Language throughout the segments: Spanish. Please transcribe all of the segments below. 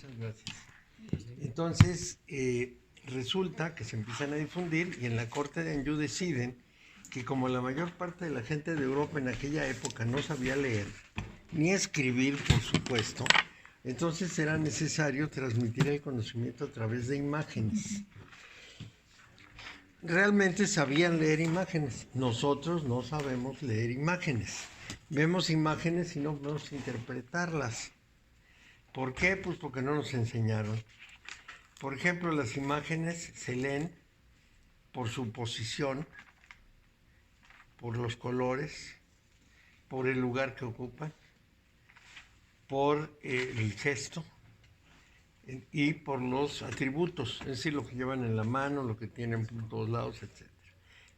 Muchas gracias. Entonces, resulta que se empiezan a difundir y en la corte de Anjou deciden que como la mayor parte de la gente de Europa en aquella época no sabía leer, ni escribir, por supuesto, entonces era necesario transmitir el conocimiento a través de imágenes. Realmente sabían leer imágenes. Nosotros no sabemos leer imágenes. Vemos imágenes y no podemos interpretarlas. ¿Por qué? Pues porque no nos enseñaron. Por ejemplo, las imágenes se leen por su posición, por los colores, por el lugar que ocupan, por el gesto y por los atributos, es decir, lo que llevan en la mano, lo que tienen por todos lados, etc.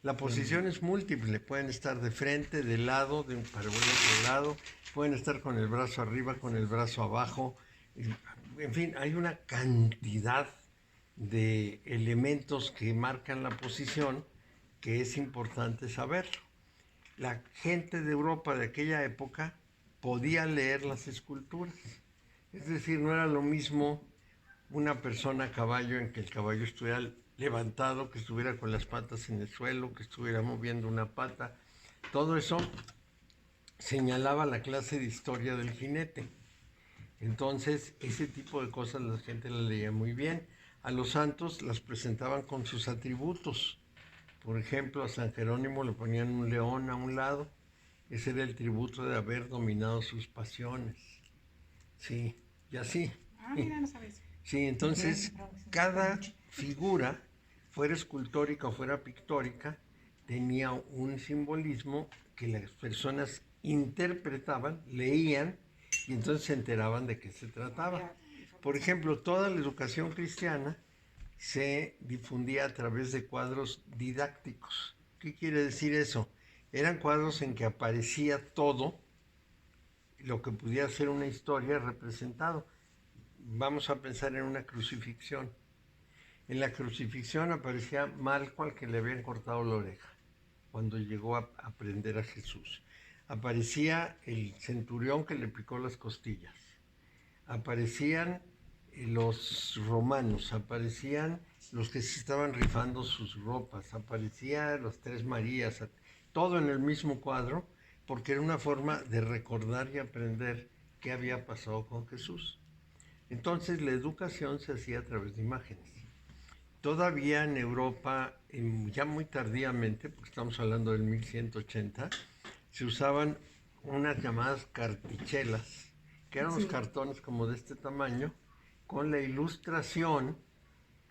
La posición es múltiple, pueden estar de frente, de lado, de un para otro lado, pueden estar con el brazo arriba, con el brazo abajo, en fin, hay una cantidad de elementos que marcan la posición que es importante saberlo. La gente de Europa de aquella época podía leer las esculturas, es decir, no era lo mismo una persona a caballo en que el caballo estuviera levantado, que estuviera con las patas en el suelo, que estuviera moviendo una pata. Todo eso señalaba la clase de historia del jinete. Entonces, ese tipo de cosas la gente las leía muy bien. A los santos las presentaban con sus atributos. Por ejemplo, a San Jerónimo le ponían un león a un lado. Ese era el tributo de haber dominado sus pasiones. Sí, y así. Mira, no sabes. Sí, entonces cada figura, fuera escultórica o fuera pictórica, tenía un simbolismo que las personas interpretaban, leían y entonces se enteraban de qué se trataba. Por ejemplo, toda la educación cristiana se difundía a través de cuadros didácticos. ¿Qué quiere decir eso? Eran cuadros en que aparecía todo lo que pudiera ser una historia representado. Vamos a pensar en una crucifixión. En la crucifixión aparecía Malco al que le habían cortado la oreja cuando llegó a prender a Jesús. Aparecía el centurión que le picó las costillas. Aparecían los romanos, aparecían los que se estaban rifando sus ropas, aparecían los tres Marías, todo en el mismo cuadro, porque era una forma de recordar y aprender qué había pasado con Jesús. Entonces la educación se hacía a través de imágenes. Todavía en Europa, ya muy tardíamente, porque estamos hablando del 1180, se usaban unas llamadas cartichelas, que eran unos cartones como de este tamaño, con la ilustración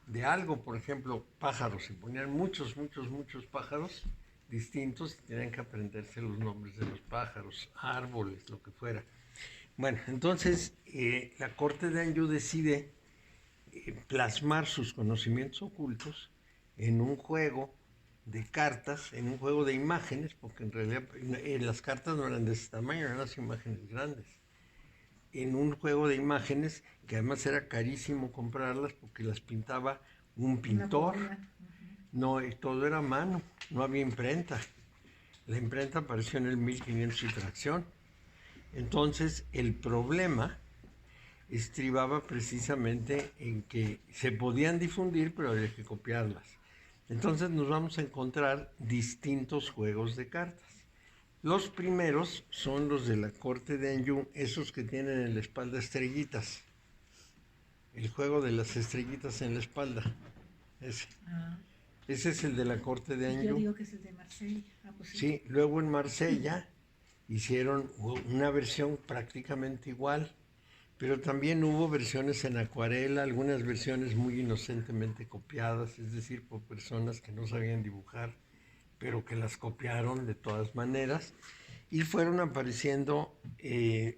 de algo, por ejemplo, pájaros. Se ponían muchos pájaros distintos y tenían que aprenderse los nombres de los pájaros, árboles, lo que fuera. Bueno, entonces la corte de Anjou decide plasmar sus conocimientos ocultos en un juego de cartas, en un juego de imágenes, porque en realidad las cartas no eran de ese tamaño, eran las imágenes grandes. En un juego de imágenes que además era carísimo comprarlas porque las pintaba un pintor. No, todo era a mano, no había imprenta. La imprenta apareció en el 1500 y fracción. Entonces, el problema estribaba precisamente en que se podían difundir, pero había que copiarlas. Entonces nos vamos a encontrar distintos juegos de cartas. Los primeros son los de la corte de Anjou, esos que tienen en la espalda estrellitas. El juego de las estrellitas en la espalda. Ese es el de la corte de Anjou. Yo digo que es el de Marsella. Pues sí, luego en Marsella hicieron una versión prácticamente igual, pero también hubo versiones en acuarela, algunas versiones muy inocentemente copiadas, es decir, por personas que no sabían dibujar, pero que las copiaron de todas maneras, y fueron apareciendo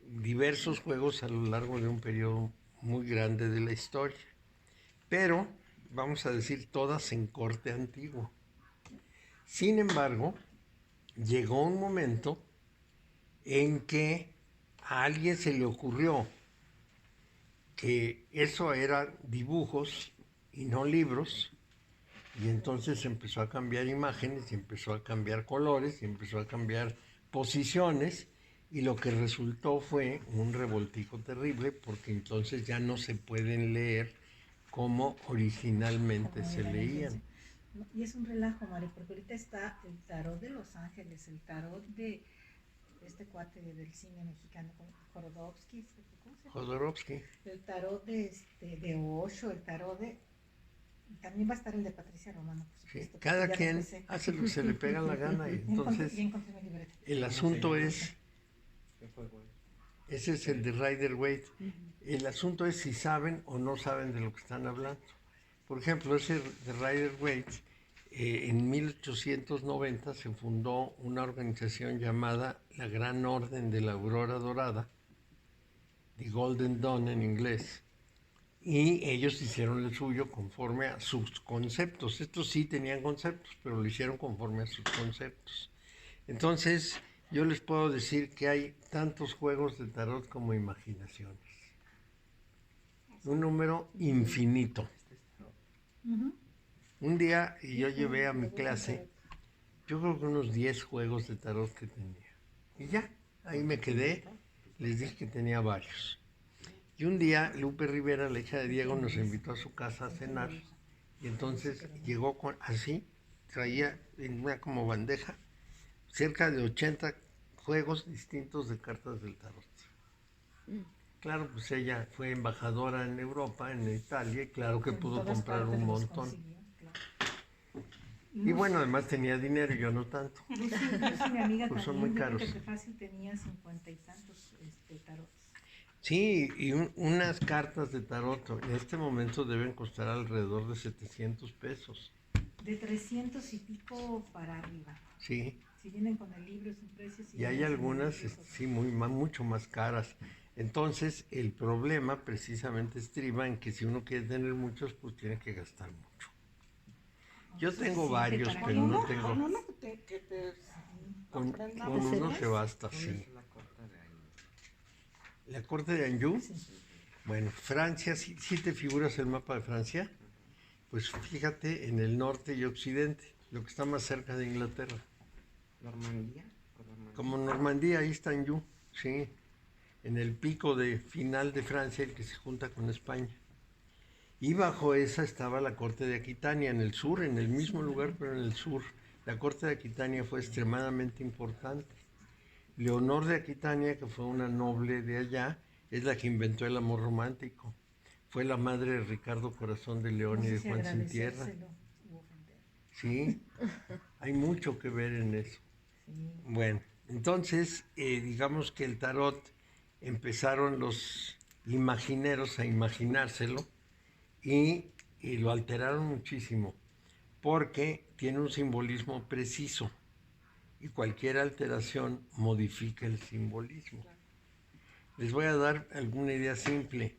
diversos juegos a lo largo de un periodo muy grande de la historia, pero vamos a decir todas en corte antiguo. Sin embargo, llegó un momento en que a alguien se le ocurrió que eso eran dibujos y no libros, y entonces empezó a cambiar imágenes, y empezó a cambiar colores, y empezó a cambiar posiciones, Y lo que resultó fue un revoltijo terrible porque entonces ya no se pueden leer como originalmente Como se era la leían. intención. No, y es un relajo, Mario, porque ahorita está el tarot de Los Ángeles, el tarot de este cuate del cine mexicano, Jodorowsky, ¿cómo se llama? Jodorowsky. El tarot de Osho, el tarot de... También va a estar el de Patricia Romano, por Sí, supuesto. cada Ya lo quien empecé. hace lo que se le pega la gana y entonces Ya encontré mi libreta. el ¿Cómo se asunto llama? es, ¿Qué juego es? ese es el de Rider-Waite, el asunto es si saben o no saben de lo que están hablando. Por ejemplo, ese de Rider-Waite, en 1890 se fundó una organización llamada la Gran Orden de la Aurora Dorada, The Golden Dawn en inglés, y ellos hicieron el suyo conforme a sus conceptos. Estos sí tenían conceptos, pero lo hicieron conforme a sus conceptos. Entonces, yo les puedo decir que hay tantos juegos de tarot como imaginaciones. Un número infinito. Un día yo llevé a mi clase, yo creo que unos 10 juegos de tarot que tenía. Y ya, ahí me quedé, les dije que tenía varios. Y un día Lupe Rivera, la hija de Diego, nos invitó a su casa a cenar. Y entonces llegó así, traía en una como bandeja cerca de 80 juegos distintos de cartas del tarot. Claro, pues ella fue embajadora en Europa, en Italia, y claro que pudo comprar un montón. Y bueno, además tenía dinero y yo no tanto. Lucy, mi amiga Pues son también, muy yo creo caros. que fácil tenía 50 y tantos tarots. Sí, y unas cartas de tarot en este momento deben costar alrededor de 700 pesos. De 300 y pico para arriba. Sí. Si vienen con el libro es un precio. Si Y hay algunas, sí, mucho más caras. Entonces, el problema precisamente estriba en que si uno quiere tener muchos, pues tiene que gastar mucho. Yo tengo varios, pero no tengo... Con uno que te Con aprendamos. uno se basta, ¿Dónde sí. es la corta de ahí? ¿La corte de Anjou? Sí. Bueno, Francia, ¿sí te figuras el mapa de Francia? Pues fíjate en el norte y occidente, lo que está más cerca de Inglaterra. ¿Normandía? ¿O Normandía? Como Normandía, ahí está Anjou, sí. En el pico de final de Francia, el que se junta con España. Y bajo esa estaba la corte de Aquitania, en el sur, en el mismo lugar, pero en el sur. La corte de Aquitania fue extremadamente importante. Leonor de Aquitania, que fue una noble de allá, es la que inventó el amor romántico. Fue la madre de Ricardo Corazón de León No y sé de si Juan Sin Tierra. agradecérselo u ofender. Sí, hay mucho que ver en eso. Sí. Bueno, entonces, digamos que el tarot empezaron los imagineros a imaginárselo y lo alteraron muchísimo porque tiene un simbolismo preciso y cualquier alteración modifica el simbolismo. Les voy a dar alguna idea simple.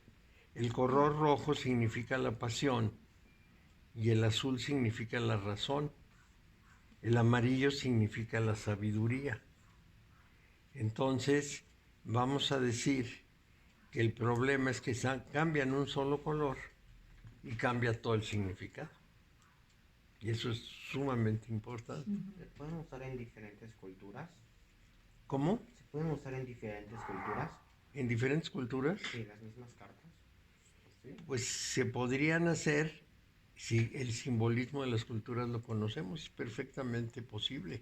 El color rojo significa la pasión y el azul significa la razón. El amarillo significa la sabiduría. Entonces, vamos a decir que el problema es que cambian un solo color y cambia todo el significado. Y eso es sumamente importante. ¿Se pueden usar en diferentes culturas? ¿Cómo? ¿Se pueden usar en diferentes culturas? ¿En diferentes culturas? Sí, las mismas cartas. Sí. Pues se podrían hacer si el simbolismo de las culturas lo conocemos, es perfectamente posible.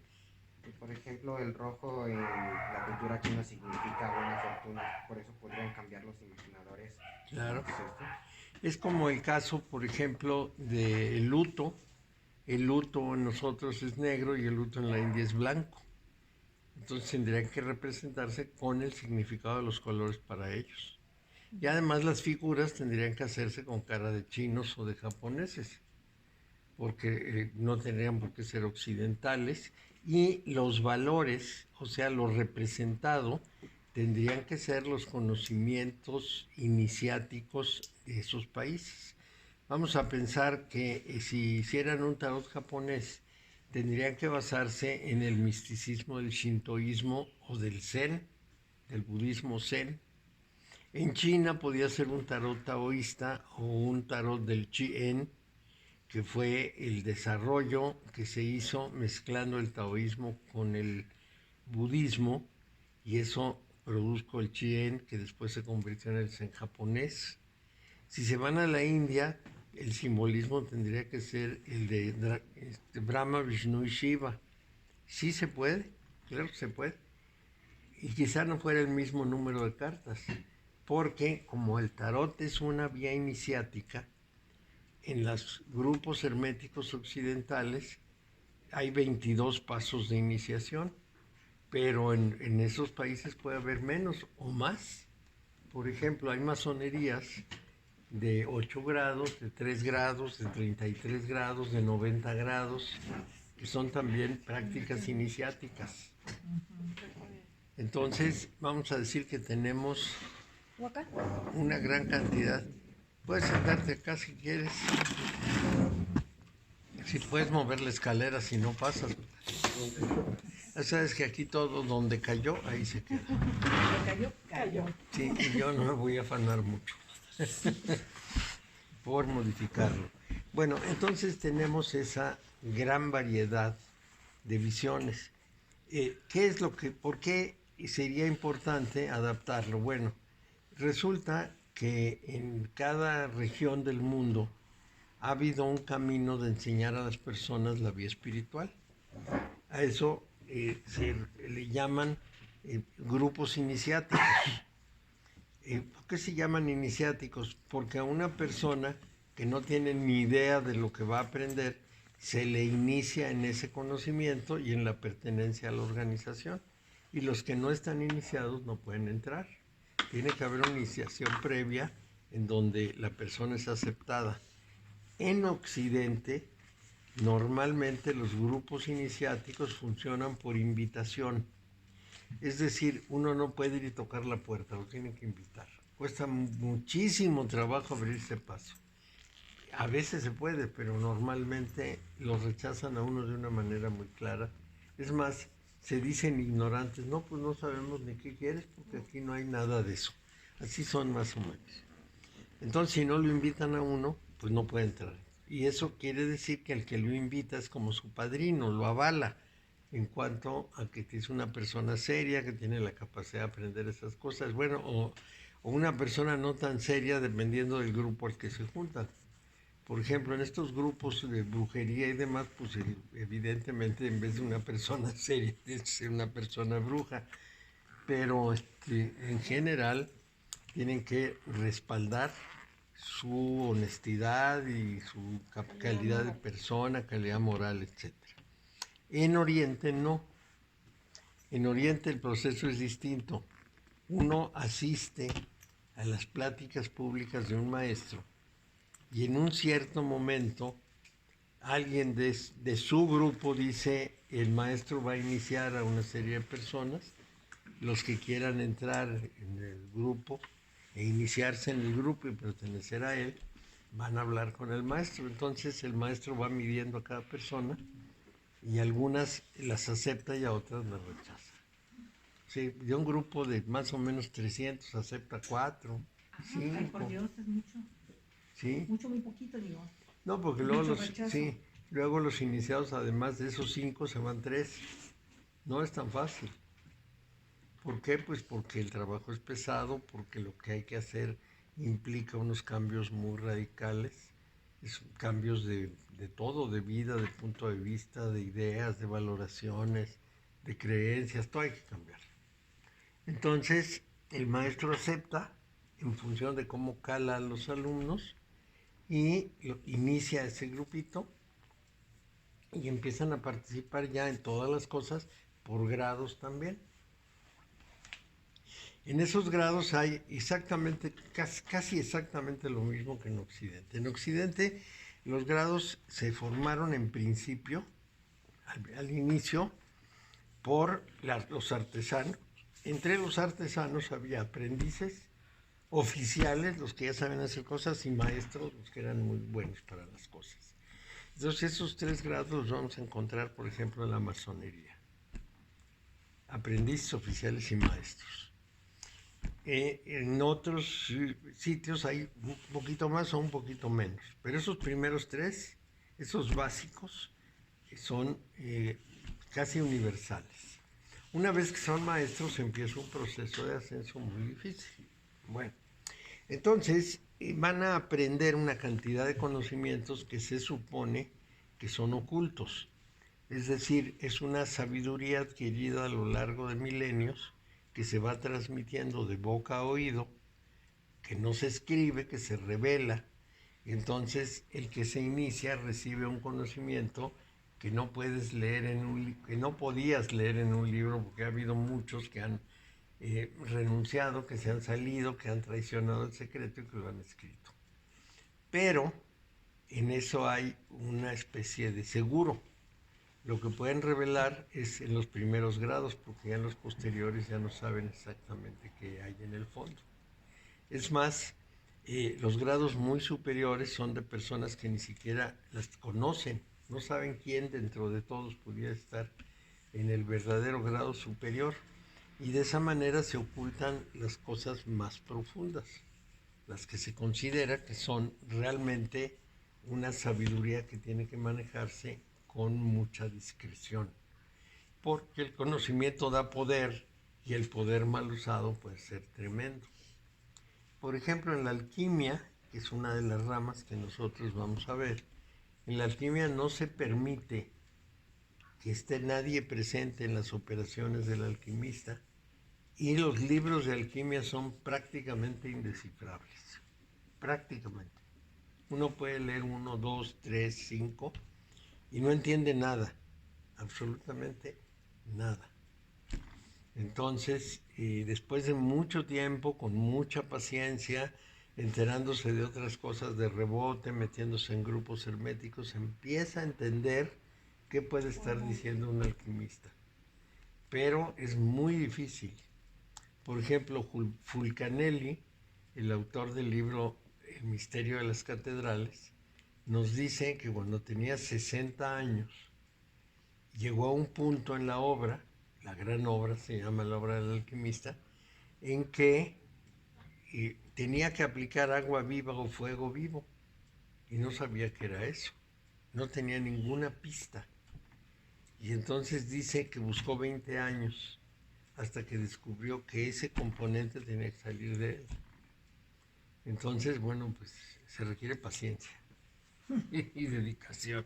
Y por ejemplo, el rojo en la cultura china significa buena fortuna, por eso podrían cambiar los imaginadores. Claro. ¿Es esto? Es como el caso, por ejemplo, del luto. El luto en nosotros es negro y el luto en la India es blanco. Entonces tendrían que representarse con el significado de los colores para ellos. Y además las figuras tendrían que hacerse con cara de chinos o de japoneses, porque no tendrían por qué ser occidentales. Y los valores, o sea, lo representado, tendrían que ser los conocimientos iniciáticos de esos países. Vamos a pensar que si hicieran un tarot japonés, tendrían que basarse en el misticismo del shintoísmo o del zen, del budismo zen. En China podía ser un tarot taoísta o un tarot del Chien, que fue el desarrollo que se hizo mezclando el taoísmo con el budismo, y eso produjo el Chien, que después se convirtió en el Zen japonés. Si se van a la India, el simbolismo tendría que ser el de Brahma, Vishnu y Shiva. Sí se puede, claro que se puede. Y quizá no fuera el mismo número de cartas, porque como el tarot es una vía iniciática, en los grupos herméticos occidentales hay 22 pasos de iniciación, pero en esos países puede haber menos o más. Por ejemplo, hay masonerías de 8 grados, de 3 grados, de 33 grados, de 90 grados, que son también prácticas iniciáticas. Entonces, vamos a decir que tenemos una gran cantidad. Puedes sentarte acá si quieres. Si puedes mover la escalera, si no pasas. Ya sabes que aquí todo donde cayó, ahí se queda. Cayó. Sí, y yo no me voy a afanar mucho por modificarlo. Bueno, entonces tenemos esa gran variedad de visiones. ¿Por qué sería importante adaptarlo? Bueno, resulta que en cada región del mundo ha habido un camino de enseñar a las personas la vía espiritual. A eso se le llaman grupos iniciáticos. ¿Por qué se llaman iniciáticos? Porque a una persona que no tiene ni idea de lo que va a aprender, se le inicia en ese conocimiento y en la pertenencia a la organización. Y los que no están iniciados no pueden entrar. Tiene que haber una iniciación previa en donde la persona es aceptada. En Occidente, normalmente los grupos iniciáticos funcionan por invitación. Es decir, uno no puede ir y tocar la puerta, lo tienen que invitar. Cuesta muchísimo trabajo abrirse paso. A veces se puede, pero normalmente lo rechazan a uno de una manera muy clara. Es más, se dicen ignorantes, no, pues no sabemos ni qué quieres porque aquí no hay nada de eso. Así son más o menos. Entonces, si no lo invitan a uno, pues no puede entrar. Y eso quiere decir que el que lo invita es como su padrino, lo avala en cuanto a que es una persona seria, que tiene la capacidad de aprender esas cosas. Bueno, o una persona no tan seria dependiendo del grupo al que se juntan. Por ejemplo, en estos grupos de brujería y demás, pues evidentemente en vez de una persona seria, tiene que ser una persona bruja. Pero en general tienen que respaldar su honestidad y su calidad de persona, calidad moral, etc. En Oriente no. En Oriente el proceso es distinto. Uno asiste a las pláticas públicas de un maestro y en un cierto momento alguien de su grupo dice, el maestro va a iniciar a una serie de personas, los que quieran entrar en el grupo e iniciarse en el grupo y pertenecer a él, van a hablar con el maestro. Entonces el maestro va midiendo a cada persona y algunas las acepta y a otras las rechaza. Sí, de un grupo de más o menos 300 acepta 4, 5. Ay, por Dios, es mucho. ¿Sí? Mucho, muy poquito, digo. No, porque luego los iniciados, además de esos 5, se van 3. No es tan fácil. ¿Por qué? Pues porque el trabajo es pesado, porque lo que hay que hacer implica unos cambios muy radicales, cambios de todo, de vida, de punto de vista, de ideas, de valoraciones, de creencias, todo hay que cambiar. Entonces, el maestro acepta en función de cómo cala a los alumnos y inicia ese grupito y empiezan a participar ya en todas las cosas por grados también. En esos grados hay casi exactamente lo mismo que en Occidente. En Occidente los grados se formaron en principio, al inicio, por los artesanos. Entre los artesanos había aprendices, oficiales, los que ya saben hacer cosas, y maestros, los que eran muy buenos para las cosas. Entonces esos 3 grados los vamos a encontrar, por ejemplo, en la masonería. Aprendices, oficiales y maestros. En otros sitios hay un poquito más o un poquito menos, pero esos primeros 3, esos básicos, son casi universales. Una vez que son maestros empieza un proceso de ascenso muy difícil. Bueno, entonces van a aprender una cantidad de conocimientos que se supone que son ocultos. Es decir, es una sabiduría adquirida a lo largo de milenios que se va transmitiendo de boca a oído, que no se escribe, que se revela. Entonces, el que se inicia recibe un conocimiento que no puedes leer que no podías leer en un libro, porque ha habido muchos que han renunciado, que se han salido, que han traicionado el secreto y que lo han escrito. Pero en eso hay una especie de seguro. Lo que pueden revelar es en los primeros grados, porque ya en los posteriores ya no saben exactamente qué hay en el fondo. Es más, los grados muy superiores son de personas que ni siquiera las conocen, no saben quién dentro de todos pudiera estar en el verdadero grado superior, y de esa manera se ocultan las cosas más profundas, las que se considera que son realmente una sabiduría que tiene que manejarse con mucha discreción, porque el conocimiento da poder y el poder mal usado puede ser tremendo. Por ejemplo, en la alquimia, que es una de las ramas que nosotros vamos a ver, en la alquimia no se permite que esté nadie presente en las operaciones del alquimista, y los libros de alquimia son prácticamente indescifrables. Prácticamente. Uno puede leer 1, 2, 3, 5 y no entiende nada. Absolutamente nada. Entonces, después de mucho tiempo, con mucha paciencia, enterándose de otras cosas de rebote, metiéndose en grupos herméticos, empieza a entender qué puede estar diciendo un alquimista. Pero es muy difícil. Por ejemplo, Fulcanelli, el autor del libro El misterio de las catedrales, nos dice que cuando tenía 60 años, llegó a un punto en la obra, la gran obra, se llama la obra del alquimista, en que tenía que aplicar agua viva o fuego vivo, y no sabía qué era eso, no tenía ninguna pista. Y entonces dice que buscó 20 años hasta que descubrió que ese componente tenía que salir de él. Entonces, bueno, pues se requiere paciencia y dedicación.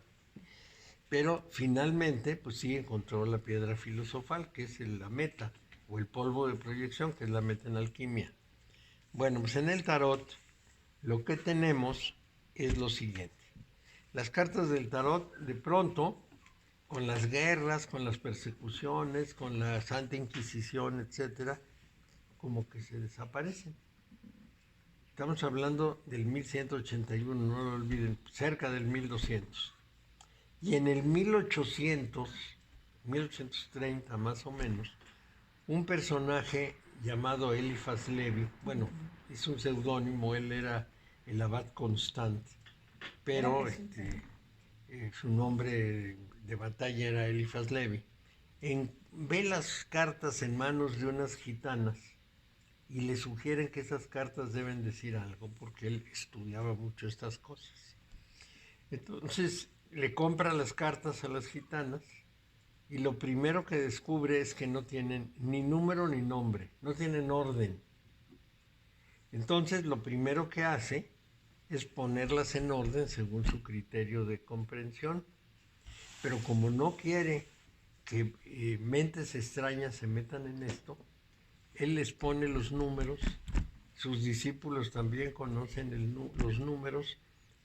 Pero finalmente, pues sí encontró la piedra filosofal, que es la meta, o el polvo de proyección, que es la meta en alquimia. Bueno, pues en el tarot lo que tenemos es lo siguiente. Las cartas del tarot, de pronto, con las guerras, con las persecuciones, con la Santa Inquisición, etcétera, como que se desaparecen. Estamos hablando del 1181, no lo olviden, cerca del 1200. Y en el 1830 más o menos, un personaje llamado Eliphas Levi, bueno, es un seudónimo, él era el abad Constant, pero su nombre de batalla era Eliphas Levi, ve las cartas en manos de unas gitanas y le sugieren que esas cartas deben decir algo, porque él estudiaba mucho estas cosas. Entonces le compra las cartas a las gitanas y lo primero que descubre es que no tienen ni número ni nombre, no tienen orden. Entonces lo primero que hace es ponerlas en orden según su criterio de comprensión, pero como no quiere que mentes extrañas se metan en esto, él les pone los números, sus discípulos también conocen los números,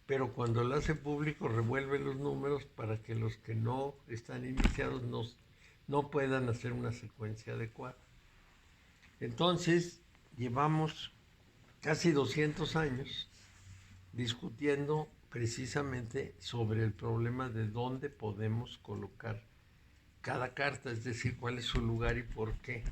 pero cuando lo hace público revuelve los números para que los que no están iniciados no puedan hacer una secuencia adecuada. Entonces, llevamos casi 200 años discutiendo precisamente sobre el problema de dónde podemos colocar cada carta, es decir, cuál es su lugar y por qué.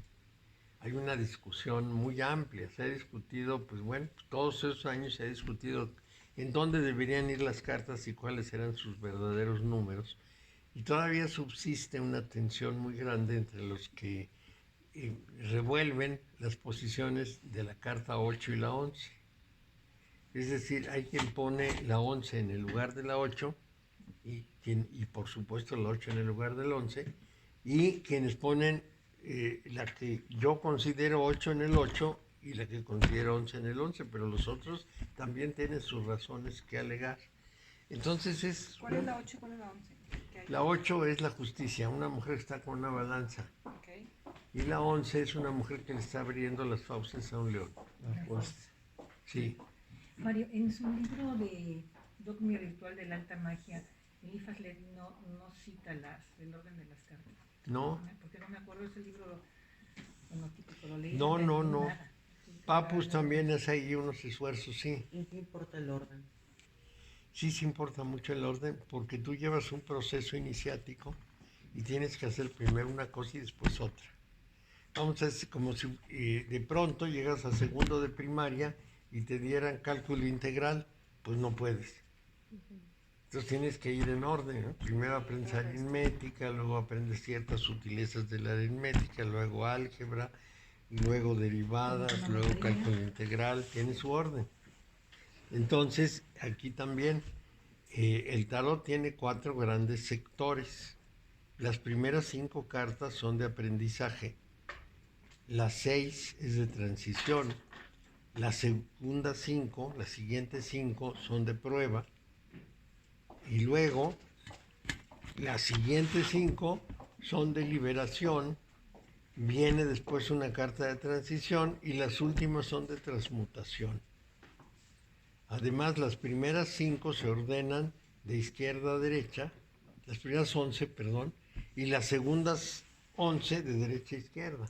Hay una discusión muy amplia, se ha discutido, pues bueno, todos esos años se ha discutido en dónde deberían ir las cartas y cuáles eran sus verdaderos números. Y todavía subsiste una tensión muy grande entre los que revuelven las posiciones de la carta 8 y la 11. Es decir, hay quien pone la 11 en el lugar de la 8 y por supuesto la 8 en el lugar del 11, y quienes ponen la que yo considero 8 en el 8 y la que considero 11 en el 11, pero los otros también tienen sus razones que alegar. Entonces ¿Cuál es la 8 y cuál es la 11? la 8 es la justicia, una mujer que está con una balanza. Okay. Y la 11 es una mujer que le está abriendo las fauces a un león. Sí. Mario, en su libro de Dogma Ritual de la Alta Magia, Eliphas Levi no cita el orden de las cartas. No. Porque no me acuerdo, ese libro, bueno, típico, lo leí. No. Nada. Papus también hace ahí unos esfuerzos, sí. ¿Y qué importa el orden? Sí importa mucho el orden porque tú llevas un proceso iniciático y tienes que hacer primero una cosa y después otra. Vamos a decir, como si de pronto llegas a segundo de primaria y te dieran cálculo integral, pues no puedes. Entonces tienes que ir en orden, ¿no? Primero aprendes aritmética, luego aprendes ciertas sutilezas de la aritmética, luego álgebra, luego derivadas, luego cálculo integral, tiene su orden. Entonces, aquí también el tarot tiene 4 grandes sectores. Las primeras 5 cartas son de aprendizaje. Las 6 es de transición. Las segundas 5, las siguientes 5 son de prueba. Y luego, las siguientes 5 son de liberación. Viene después una carta de transición y las últimas son de transmutación. Además, las primeras 5 se ordenan de izquierda a derecha, las primeras 11, perdón, y las segundas 11 de derecha a izquierda,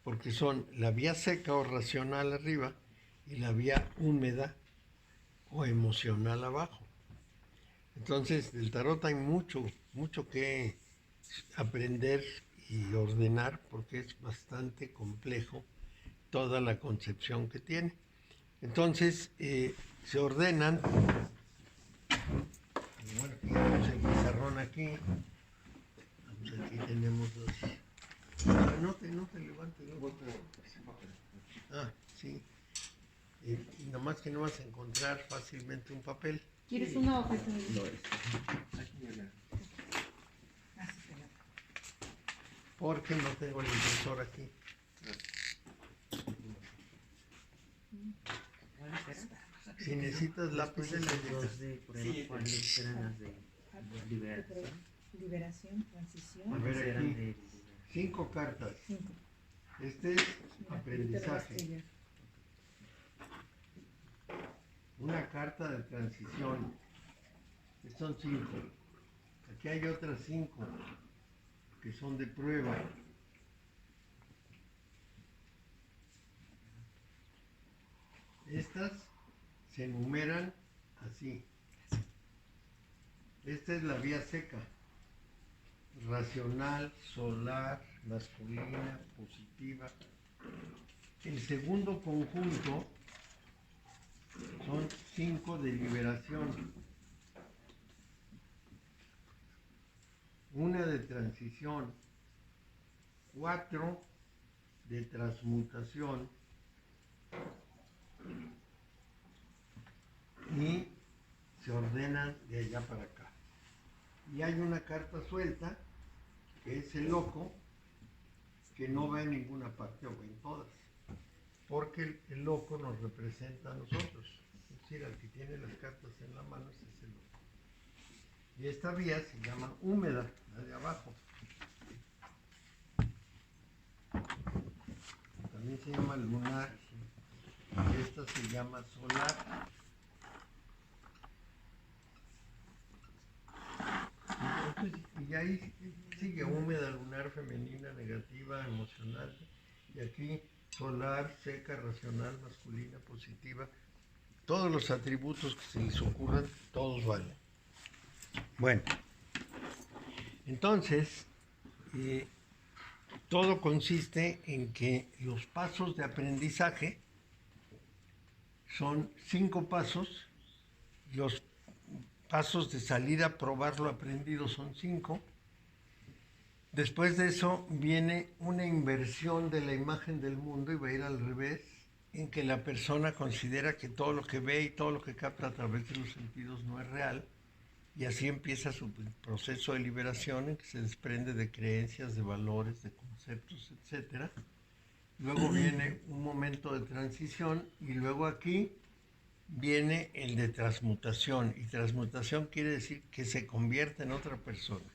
porque son la vía seca o racional arriba y la vía húmeda o emocional abajo. Entonces, del tarot hay mucho que aprender y ordenar porque es bastante complejo toda la concepción que tiene. Entonces, se ordenan, bueno, tenemos el pizarrón aquí, aquí tenemos no te levantes, no. Ah, sí, y nomás que no vas a encontrar fácilmente un papel. ¿Quieres una hoja? Porque no tengo el impresor aquí. Si necesitas lápiz Después de de las dos de prueba, ¿cuáles eran las de liberación? Liberación, transición. A ver, ¿Cuáles eran aquí, de 5 cartas. 5. Este es aprendizaje. Una carta de transición. Estos son 5. Aquí hay otras 5 que son de prueba. Estas se enumeran así. Esta es la vía seca. Racional, solar, masculina, positiva. El segundo conjunto son 5 de liberación. Una de transición. 4 de transmutación. Y se ordenan de allá para acá. Y hay una carta suelta, que es el loco, que no va en ninguna parte o en todas, porque el loco nos representa a nosotros, es decir, al que tiene las cartas en la mano ese es el loco. Y esta vía se llama húmeda, la de abajo. También se llama lunar, y esta se llama solar. Y ahí sigue húmeda, lunar, femenina, negativa, emocional. Y aquí solar, seca, racional, masculina, positiva. Todos los atributos que se les ocurran, todos valen. Bueno, entonces, todo consiste en que los pasos de aprendizaje son 5 pasos, los pasos de salir a probar lo aprendido son 5. Después de eso viene una inversión de la imagen del mundo y va a ir al revés, en que la persona considera que todo lo que ve y todo lo que capta a través de los sentidos no es real Y así empieza su proceso de liberación en que se desprende de creencias, de valores, de conceptos, etc. Luego viene un momento de transición y luego aquí viene el de transmutación. Y transmutación quiere decir que se convierte en otra persona.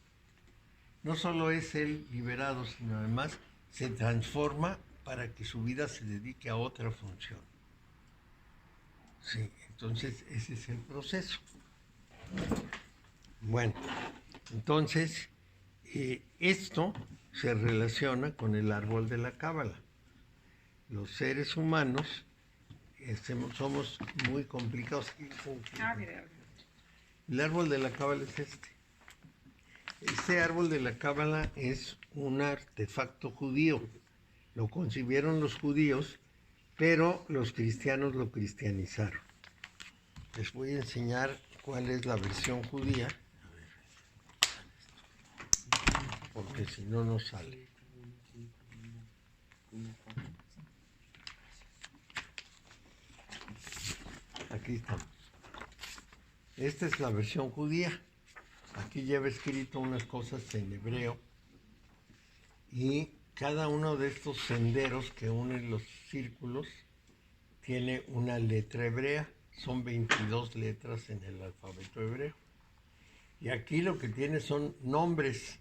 No solo es él liberado, sino además se transforma para que su vida se dedique a otra función. Sí, entonces ese es el proceso. Bueno, entonces esto se relaciona con el árbol de la Cábala. Los seres humanos somos muy complicados. El árbol de la Cábala es este. Este árbol de la Cábala es un artefacto judío. Lo concibieron los judíos, pero los cristianos lo cristianizaron. Les voy a enseñar cuál es la versión judía, porque si no, no sale. Aquí estamos. Esta es la versión judía. Aquí lleva escrito unas cosas en hebreo y cada uno de estos senderos que unen los círculos tiene una letra hebrea. Son 22 letras en el alfabeto hebreo. Y aquí lo que tiene son nombres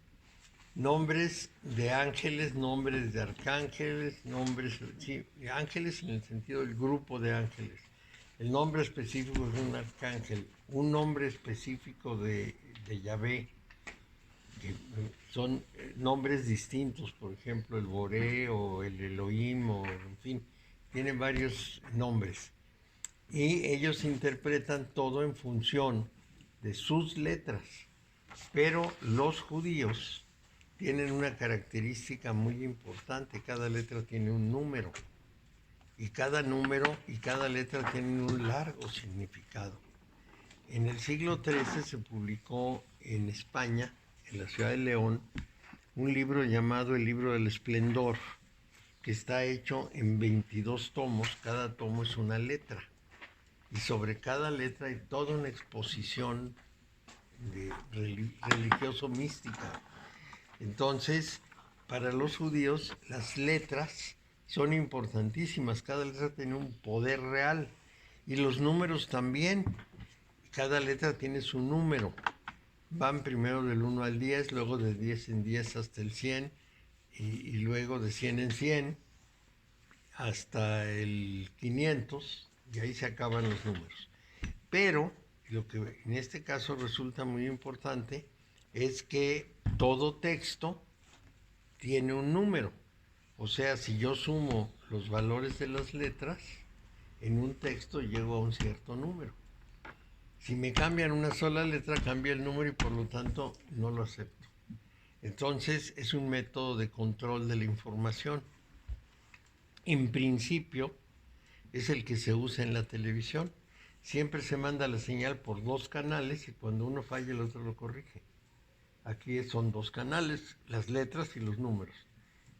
de ángeles, nombres de arcángeles, sí, ángeles en el sentido del grupo de ángeles. El nombre específico es un arcángel, un nombre específico de Yahvé, que son nombres distintos, por ejemplo, el Boré o el Elohim, o en fin, tienen varios nombres. Y ellos interpretan todo en función de sus letras. Pero los judíos tienen una característica muy importante. Cada letra tiene un número. Y cada número y cada letra tienen un largo significado. En el siglo XIII se publicó en España, en la ciudad de León, un libro llamado El Libro del Esplendor, que está hecho en 22 tomos. Cada tomo es una letra. Y sobre cada letra hay toda una exposición religioso-mística. Entonces, para los judíos, las letras son importantísimas. Cada letra tiene un poder real. Y los números también. Cada letra tiene su número. Van primero del 1 al 10, luego de 10 en 10 hasta el 100, y luego de 100 en 100 hasta el 500. Y ahí se acaban los números. Pero lo que en este caso resulta muy importante es que todo texto tiene un número. O sea, si yo sumo los valores de las letras, en un texto llego a un cierto número. Si me cambian una sola letra, cambia el número y por lo tanto no lo acepto. Entonces es un método de control de la información. En principio, es el que se usa en la televisión. Siempre se manda la señal por 2 canales y cuando uno falla el otro lo corrige. Aquí son 2 canales, las letras y los números.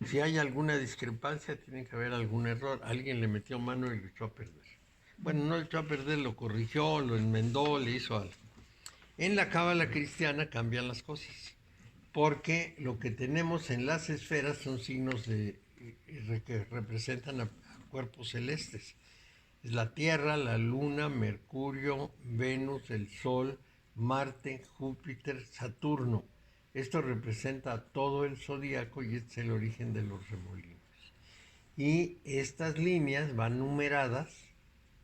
Si hay alguna discrepancia, tiene que haber algún error. Alguien le metió mano y lo echó a perder. Bueno, no lo echó a perder, lo corrigió, lo enmendó, le hizo algo. En la cábala cristiana cambian las cosas, porque lo que tenemos en las esferas son signos que representan a cuerpos celestes. Es la Tierra, la Luna, Mercurio, Venus, el Sol, Marte, Júpiter, Saturno. Esto representa a todo el zodíaco y este es el origen de los remolinos. Y estas líneas van numeradas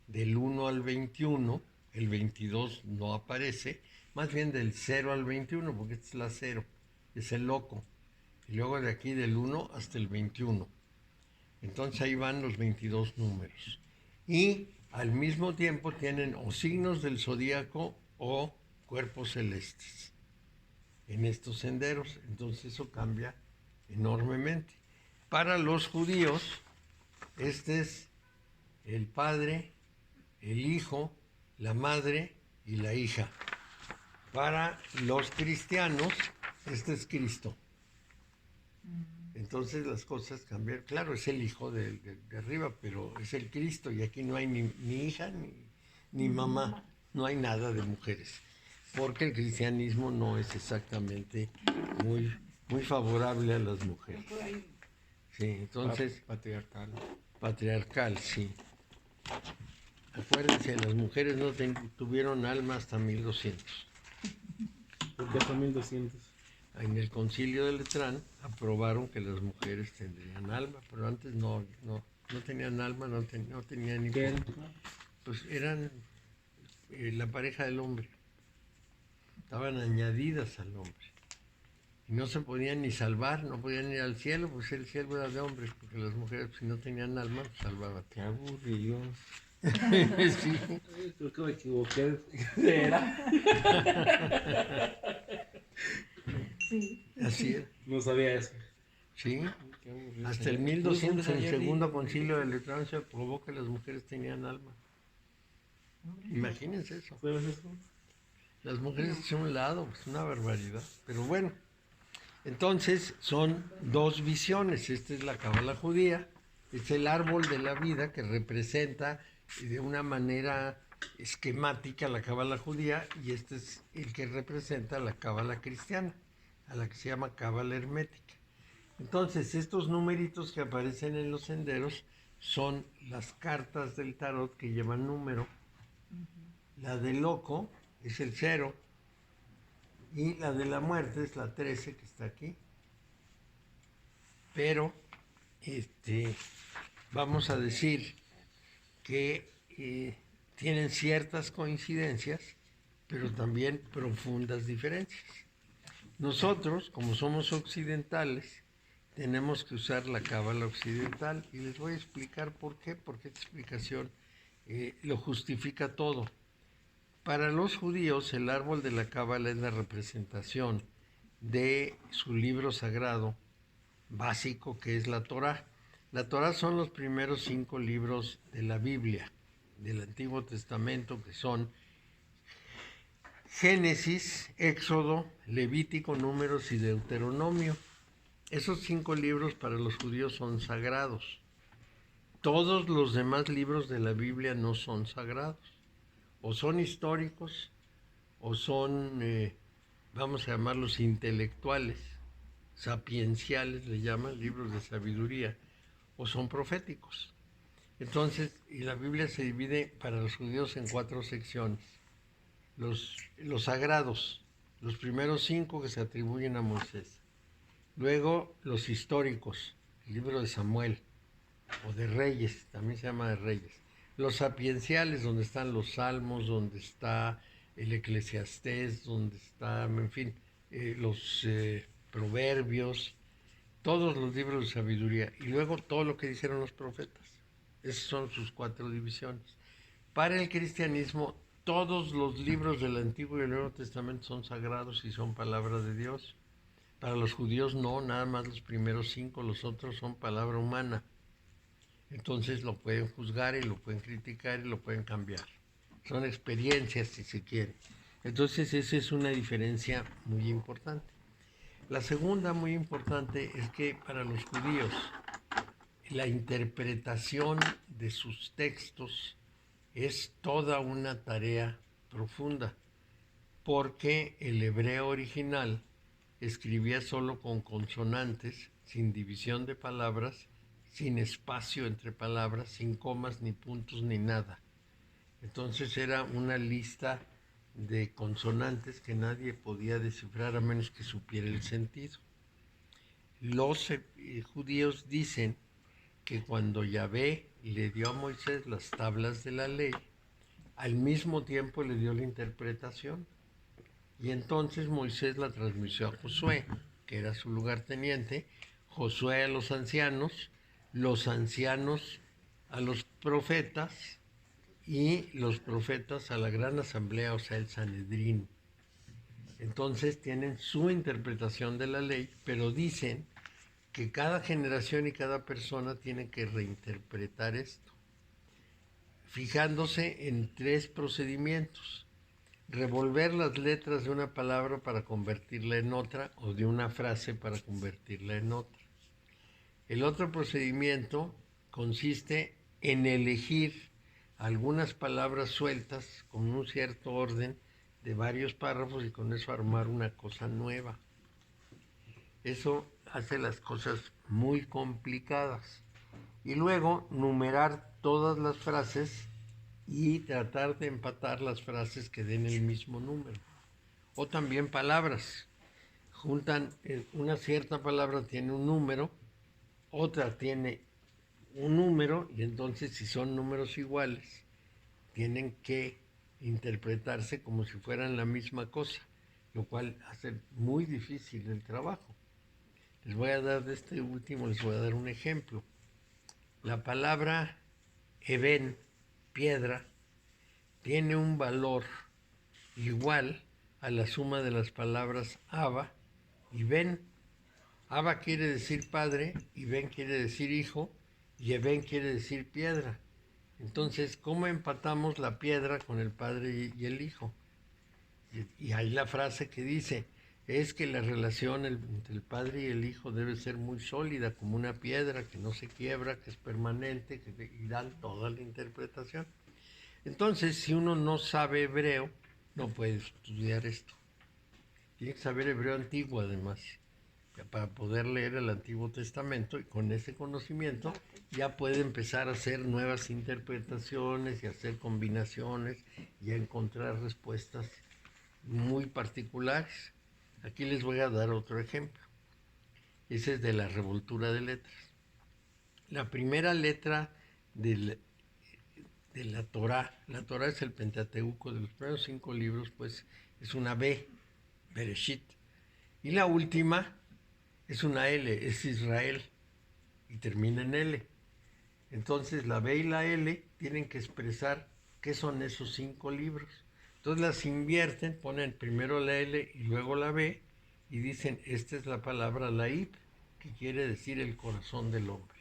del 1 al 21, el 22 no aparece, más bien del 0 al 21, porque esta es la 0, es el loco. Y luego de aquí del 1 hasta el 21. Entonces ahí van los 22 números. Y al mismo tiempo tienen o signos del zodíaco o cuerpos celestes en estos senderos. Entonces eso cambia enormemente. Para los judíos, este es el padre, el hijo, la madre y la hija. Para los cristianos, este es Cristo. Entonces las cosas cambian. Claro, es el hijo de arriba, pero es el Cristo y aquí no hay ni hija ni mamá, no hay nada de mujeres. porque el cristianismo no es exactamente muy favorable a las mujeres. Sí, entonces, patriarcal, sí. Acuérdense, las mujeres no tuvieron alma hasta 1200. ¿Por qué hasta 1200? En el Concilio de Letrán aprobaron que las mujeres tendrían alma, pero antes no tenían alma, no tenían ni... ¿Qué eran? Pues eran la pareja del hombre. Estaban añadidas al hombre. Y no se podían ni salvar, no podían ir al cielo, pues el cielo era de hombres, porque las mujeres, si no tenían alma, pues salvaban. Qué aburrido. Sí. Creo que me equivoqué. ¿Era? Sí. Así era. No sabía eso. Sí. Qué aburrido. Hasta el 1200, en el segundo concilio de Letrán, se aprobó que las mujeres tenían alma. Imagínense eso. ¿Sabes eso? Las mujeres hacia un lado, es una barbaridad. Pero bueno, entonces son dos visiones. Esta es la cábala judía, es el árbol de la vida que representa de una manera esquemática la cábala judía, y este es el que representa la cábala cristiana, a la que se llama cábala hermética. Entonces, estos numeritos que aparecen en los senderos son las cartas del tarot que llevan número. La del loco es el 0 y la de la muerte es la 13 que está aquí. Pero vamos a decir que tienen ciertas coincidencias, pero también profundas diferencias. Nosotros, como somos occidentales, tenemos que usar la cábala occidental, y les voy a explicar por qué, porque esta explicación lo justifica todo. Para los judíos, el árbol de la cábala es la representación de su libro sagrado básico, que es la Torá. La Torá son los primeros 5 libros de la Biblia, del Antiguo Testamento, que son Génesis, Éxodo, Levítico, Números y Deuteronomio. Esos 5 libros para los judíos son sagrados. Todos los demás libros de la Biblia no son sagrados. O son históricos, o son, vamos a llamarlos intelectuales, sapienciales, le llaman, libros de sabiduría, o son proféticos. Entonces, y la Biblia se divide para los judíos en 4 secciones. Los sagrados, los primeros 5 que se atribuyen a Moisés. Luego, los históricos, el libro de Samuel, o de Reyes, también se llama de Reyes. Los sapienciales, donde están los salmos, donde está el Eclesiastés, donde está, en fin, los proverbios, todos los libros de sabiduría. Y luego todo lo que dijeron los profetas. Esas son sus 4 divisiones. Para el cristianismo, todos los libros del Antiguo y el Nuevo Testamento son sagrados y son palabra de Dios. Para los judíos no, nada más los primeros 5, los otros son palabra humana. Entonces lo pueden juzgar y lo pueden criticar y lo pueden cambiar. Son experiencias, si se quiere. Entonces esa es una diferencia muy importante. La segunda muy importante es que para los judíos la interpretación de sus textos es toda una tarea profunda, porque el hebreo original escribía solo con consonantes, sin división de palabras, sin espacio entre palabras, sin comas, ni puntos, ni nada. Entonces era una lista de consonantes que nadie podía descifrar a menos que supiera el sentido. Los judíos dicen que cuando Yahvé le dio a Moisés las tablas de la ley, al mismo tiempo le dio la interpretación. Y entonces Moisés la transmitió a Josué, que era su lugarteniente, Josué a los ancianos a los profetas, y los profetas a la gran asamblea, o sea, el Sanedrín. Entonces tienen su interpretación de la ley, pero dicen que cada generación y cada persona tiene que reinterpretar esto, fijándose en 3 procedimientos: revolver las letras de una palabra para convertirla en otra, o de una frase para convertirla en otra. El otro procedimiento consiste en elegir algunas palabras sueltas con un cierto orden de varios párrafos y con eso armar una cosa nueva. Eso hace las cosas muy complicadas. Y luego numerar todas las frases y tratar de empatar las frases que den el mismo número. O también palabras. Juntan, una cierta palabra tiene un número, otra tiene un número, y entonces si son números iguales, tienen que interpretarse como si fueran la misma cosa, lo cual hace muy difícil el trabajo. Les voy a dar de este último, les voy a dar un ejemplo. La palabra Eben, piedra, tiene un valor igual a la suma de las palabras Abba y Ben. Abba quiere decir padre y Ben quiere decir hijo y Eben quiere decir piedra. Entonces, ¿cómo empatamos la piedra con el padre y el hijo? Y hay la frase que dice, es que la relación entre el padre y el hijo debe ser muy sólida, como una piedra que no se quiebra, que es permanente, y dan toda la interpretación. Entonces, si uno no sabe hebreo, no puede estudiar esto. Tiene que saber hebreo antiguo, además, para poder leer el Antiguo Testamento, y con ese conocimiento ya puede empezar a hacer nuevas interpretaciones y hacer combinaciones y a encontrar respuestas muy particulares. Aquí les voy a dar otro ejemplo. Ese es de la revoltura de letras. La primera letra de la Torá es el Pentateuco, de los primeros 5 libros, pues es una B, Bereshit. Y la última es una L, es Israel, y termina en L. Entonces la B y la L tienen que expresar qué son esos 5 libros. Entonces las invierten, ponen primero la L y luego la B, y dicen, esta es la palabra Laib, que quiere decir el corazón del hombre.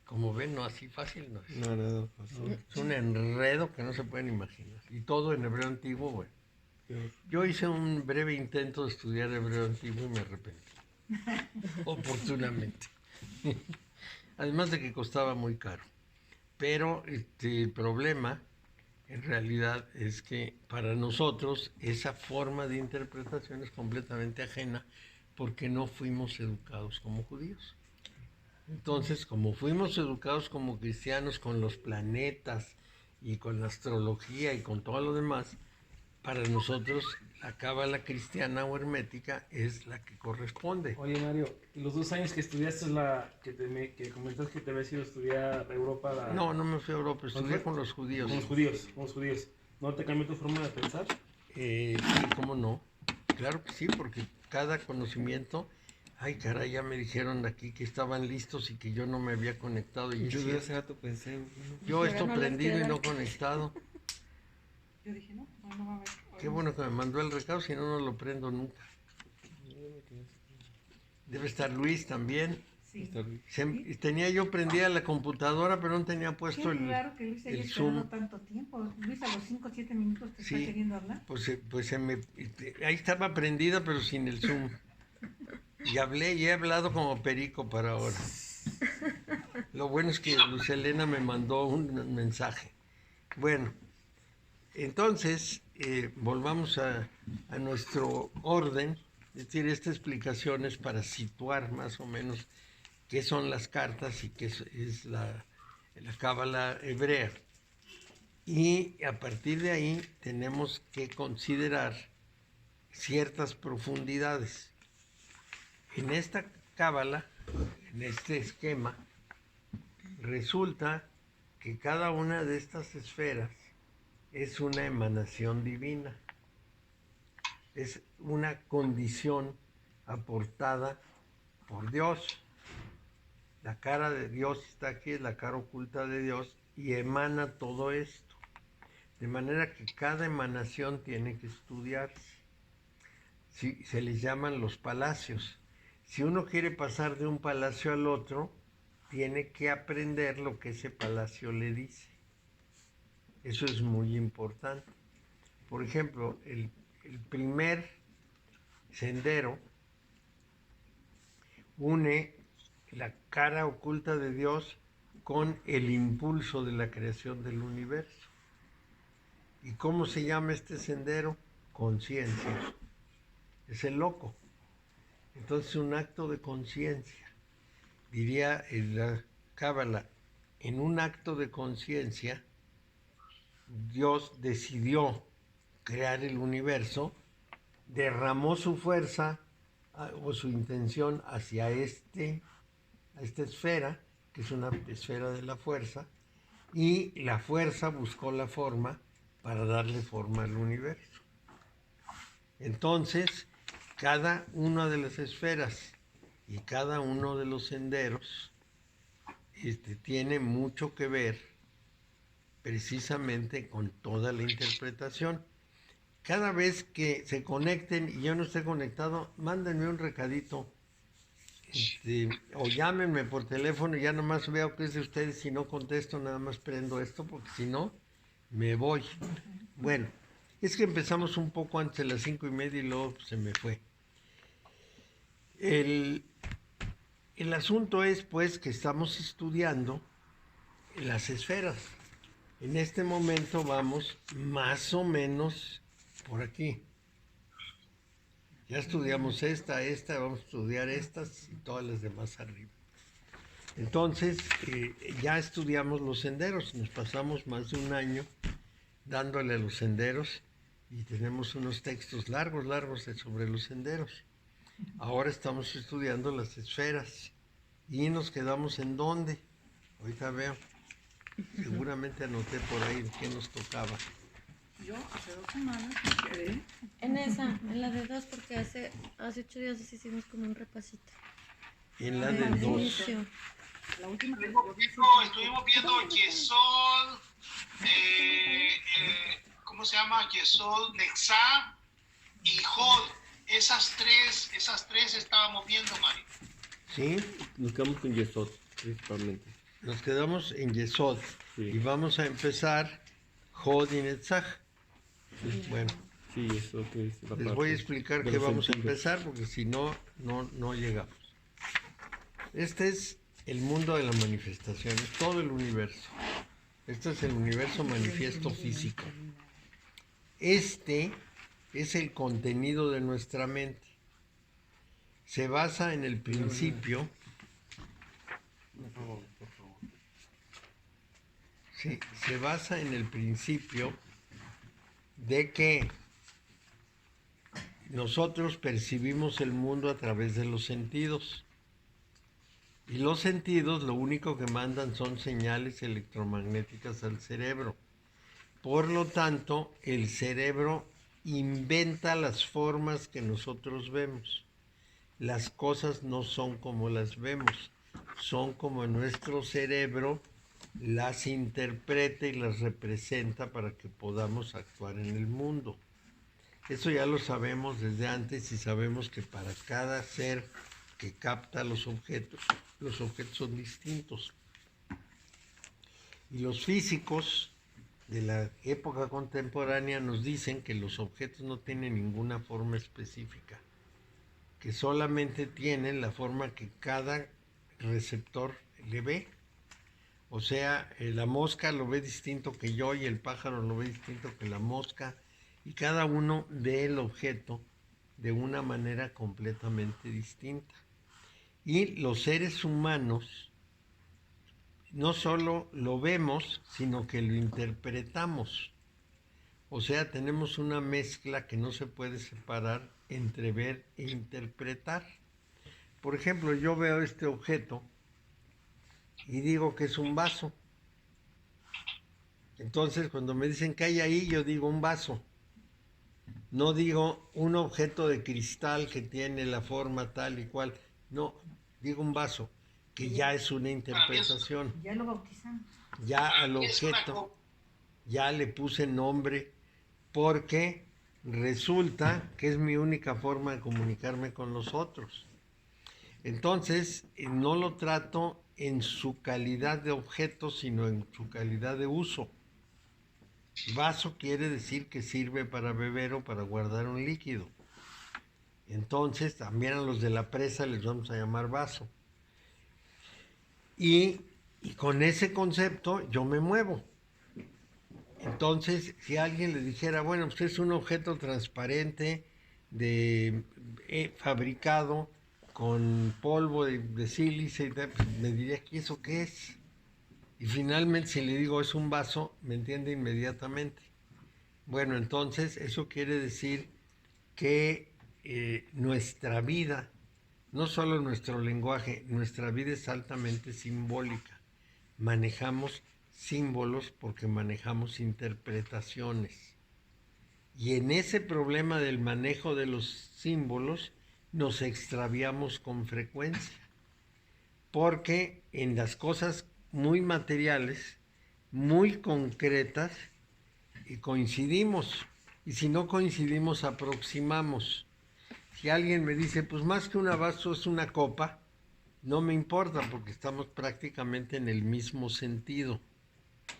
Como ven, no así fácil no es. No, nada fácil. Es un enredo que no se pueden imaginar. Y todo en hebreo antiguo, bueno. Yo hice un breve intento de estudiar hebreo antiguo y me arrepentí. Oportunamente. Además de que costaba muy caro. Pero el problema, en realidad, es que para nosotros esa forma de interpretación es completamente ajena porque no fuimos educados como judíos. Entonces, como fuimos educados como cristianos con los planetas y con la astrología y con todo lo demás, para nosotros la cábala cristiana o hermética es la que corresponde. Oye, Mario, ¿y los 2 años que estudiaste que comentaste que te habías ido a estudiar a Europa? No me fui a Europa, estudié con los judíos. Con los judíos. ¿No te cambió tu forma de pensar? Sí, cómo no. Claro que sí, porque cada conocimiento... Ay, caray, ya me dijeron aquí que estaban listos y que yo no me había conectado. Y Yo de hace rato pensé, bueno, yo esto no les prendido y queda. no conectado. Yo dije, no va a haber. Qué bueno que me mandó el recado, si no, no lo prendo nunca. Debe estar Luis también. Sí. está bien. Tenía yo prendida la computadora, pero no tenía Qué puesto raro que Luis haya el esperado Zoom. tanto tiempo. Luis, a los 5 o 7 minutos te Sí. está queriendo hablar. Ahí estaba prendida, pero sin el Zoom. Y he hablado como perico para ahora. Lo bueno es que Luz Helena me mandó un mensaje. Bueno, entonces volvamos a nuestro orden. Es decir, esta explicación es para situar más o menos qué son las cartas y qué es la cábala hebrea. Y a partir de ahí tenemos que considerar ciertas profundidades. En esta cábala, en este esquema, resulta que cada una de estas esferas es una emanación divina. Es una condición aportada por Dios. La cara de Dios está aquí, es la cara oculta de Dios, y emana todo esto. De manera que cada emanación tiene que estudiarse. Sí, se les llaman los palacios. Si uno quiere pasar de un palacio al otro, tiene que aprender lo que ese palacio le dice. Eso es muy importante. Por ejemplo, el primer sendero une la cara oculta de Dios con el impulso de la creación del universo. ¿Y cómo se llama este sendero? Conciencia. Es el loco. Entonces, un acto de conciencia. Diría en la Cábala, en un acto de conciencia, Dios decidió crear el universo, derramó su fuerza o su intención hacia esta esfera, que es una esfera de la fuerza, y la fuerza buscó la forma para darle forma al universo. Entonces, cada una de las esferas y cada uno de los senderos tiene mucho que ver precisamente con toda la interpretación. Cada vez que se conecten y yo no esté conectado, mándenme un recadito o llámenme por teléfono y ya nomás veo que es de ustedes. Si no contesto, nada más prendo esto porque si no, me voy. Bueno, es que empezamos un poco antes de las 5:30 y luego se me fue. El asunto es pues que estamos estudiando las esferas. En este momento vamos más o menos por aquí. Ya estudiamos esta, vamos a estudiar estas y todas las demás arriba. Entonces, ya estudiamos los senderos, nos pasamos más de un año dándole a los senderos y tenemos unos textos largos sobre los senderos. Ahora estamos estudiando las esferas y nos quedamos en dónde. Ahorita veo. Seguramente anoté por ahí qué nos tocaba. Yo hace 2 semanas me quedé. En la de 2, porque hace 8 días hicimos como un repasito. En la Al del 2. Inicio. La última que Estuvimos viendo Yesod, ¿cómo se llama? Yesod, Nexá y Jod. Esas tres estábamos viendo, Mario. ¿Sí? Nos quedamos con Yesod, principalmente. Nos quedamos en Yesod. Sí. Y vamos a empezar Jod y Netzach. Bueno, Sí, eso que es la les parte voy a explicar de qué los vamos a sentidos. empezar porque si no, no llegamos. Este es el mundo de la manifestación, es todo el universo. Este es el universo manifiesto físico. Este es el contenido de nuestra mente. Se basa en el principio. Sí, se basa en el principio de que nosotros percibimos el mundo a través de los sentidos. Y los sentidos lo único que mandan son señales electromagnéticas al cerebro. Por lo tanto, el cerebro inventa las formas que nosotros vemos. Las cosas no son como las vemos, son como nuestro cerebro las interpreta y las representa para que podamos actuar en el mundo. Eso ya lo sabemos desde antes y sabemos que para cada ser que capta los objetos son distintos. Y los físicos de la época contemporánea nos dicen que los objetos no tienen ninguna forma específica, que solamente tienen la forma que cada receptor le ve. O sea, la mosca lo ve distinto que yo y el pájaro lo ve distinto que la mosca, y cada uno ve el objeto de una manera completamente distinta. Y los seres humanos no solo lo vemos, sino que lo interpretamos. O sea, tenemos una mezcla que no se puede separar entre ver e interpretar. Por ejemplo, yo veo este objeto y digo que es un vaso. Entonces, cuando me dicen que hay ahí, yo digo un vaso. No digo un objeto de cristal que tiene la forma tal y cual. No, digo un vaso, que ya es una interpretación. Ya lo bautizamos. Ya al objeto, ya le puse nombre, porque resulta que es mi única forma de comunicarme con los otros. Entonces, no lo trato en su calidad de objeto, sino en su calidad de uso. Vaso quiere decir que sirve para beber o para guardar un líquido. Entonces, también a los de la presa les vamos a llamar vaso. Y con ese concepto yo me muevo. Entonces, si alguien le dijera, bueno, pues es un objeto transparente fabricado con polvo de sílice, y tal, pues me diría, ¿y eso qué es? Y finalmente, si le digo es un vaso, me entiende inmediatamente. Bueno, entonces eso quiere decir que nuestra vida, no solo nuestro lenguaje, nuestra vida es altamente simbólica. Manejamos símbolos porque manejamos interpretaciones. Y en ese problema del manejo de los símbolos nos extraviamos con frecuencia. Porque en las cosas muy materiales, muy concretas, coincidimos. Y si no coincidimos, aproximamos. Si alguien me dice, pues más que un vaso es una copa, no me importa porque estamos prácticamente en el mismo sentido.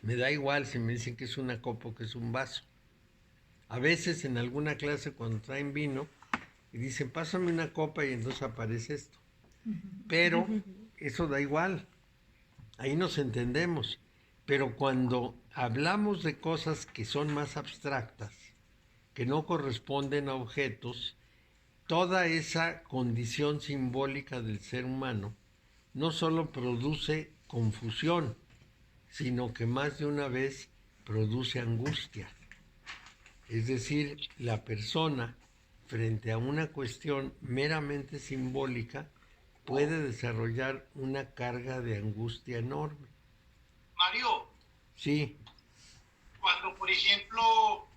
Me da igual si me dicen que es una copa o que es un vaso. A veces en alguna clase cuando traen vino y dicen, pásame una copa y entonces aparece esto. Pero eso da igual. Ahí nos entendemos. Pero cuando hablamos de cosas que son más abstractas, que no corresponden a objetos, toda esa condición simbólica del ser humano no solo produce confusión, sino que más de una vez produce angustia. Es decir, la persona, frente a una cuestión meramente simbólica, puede desarrollar una carga de angustia enorme. Mario, Sí, cuando por ejemplo,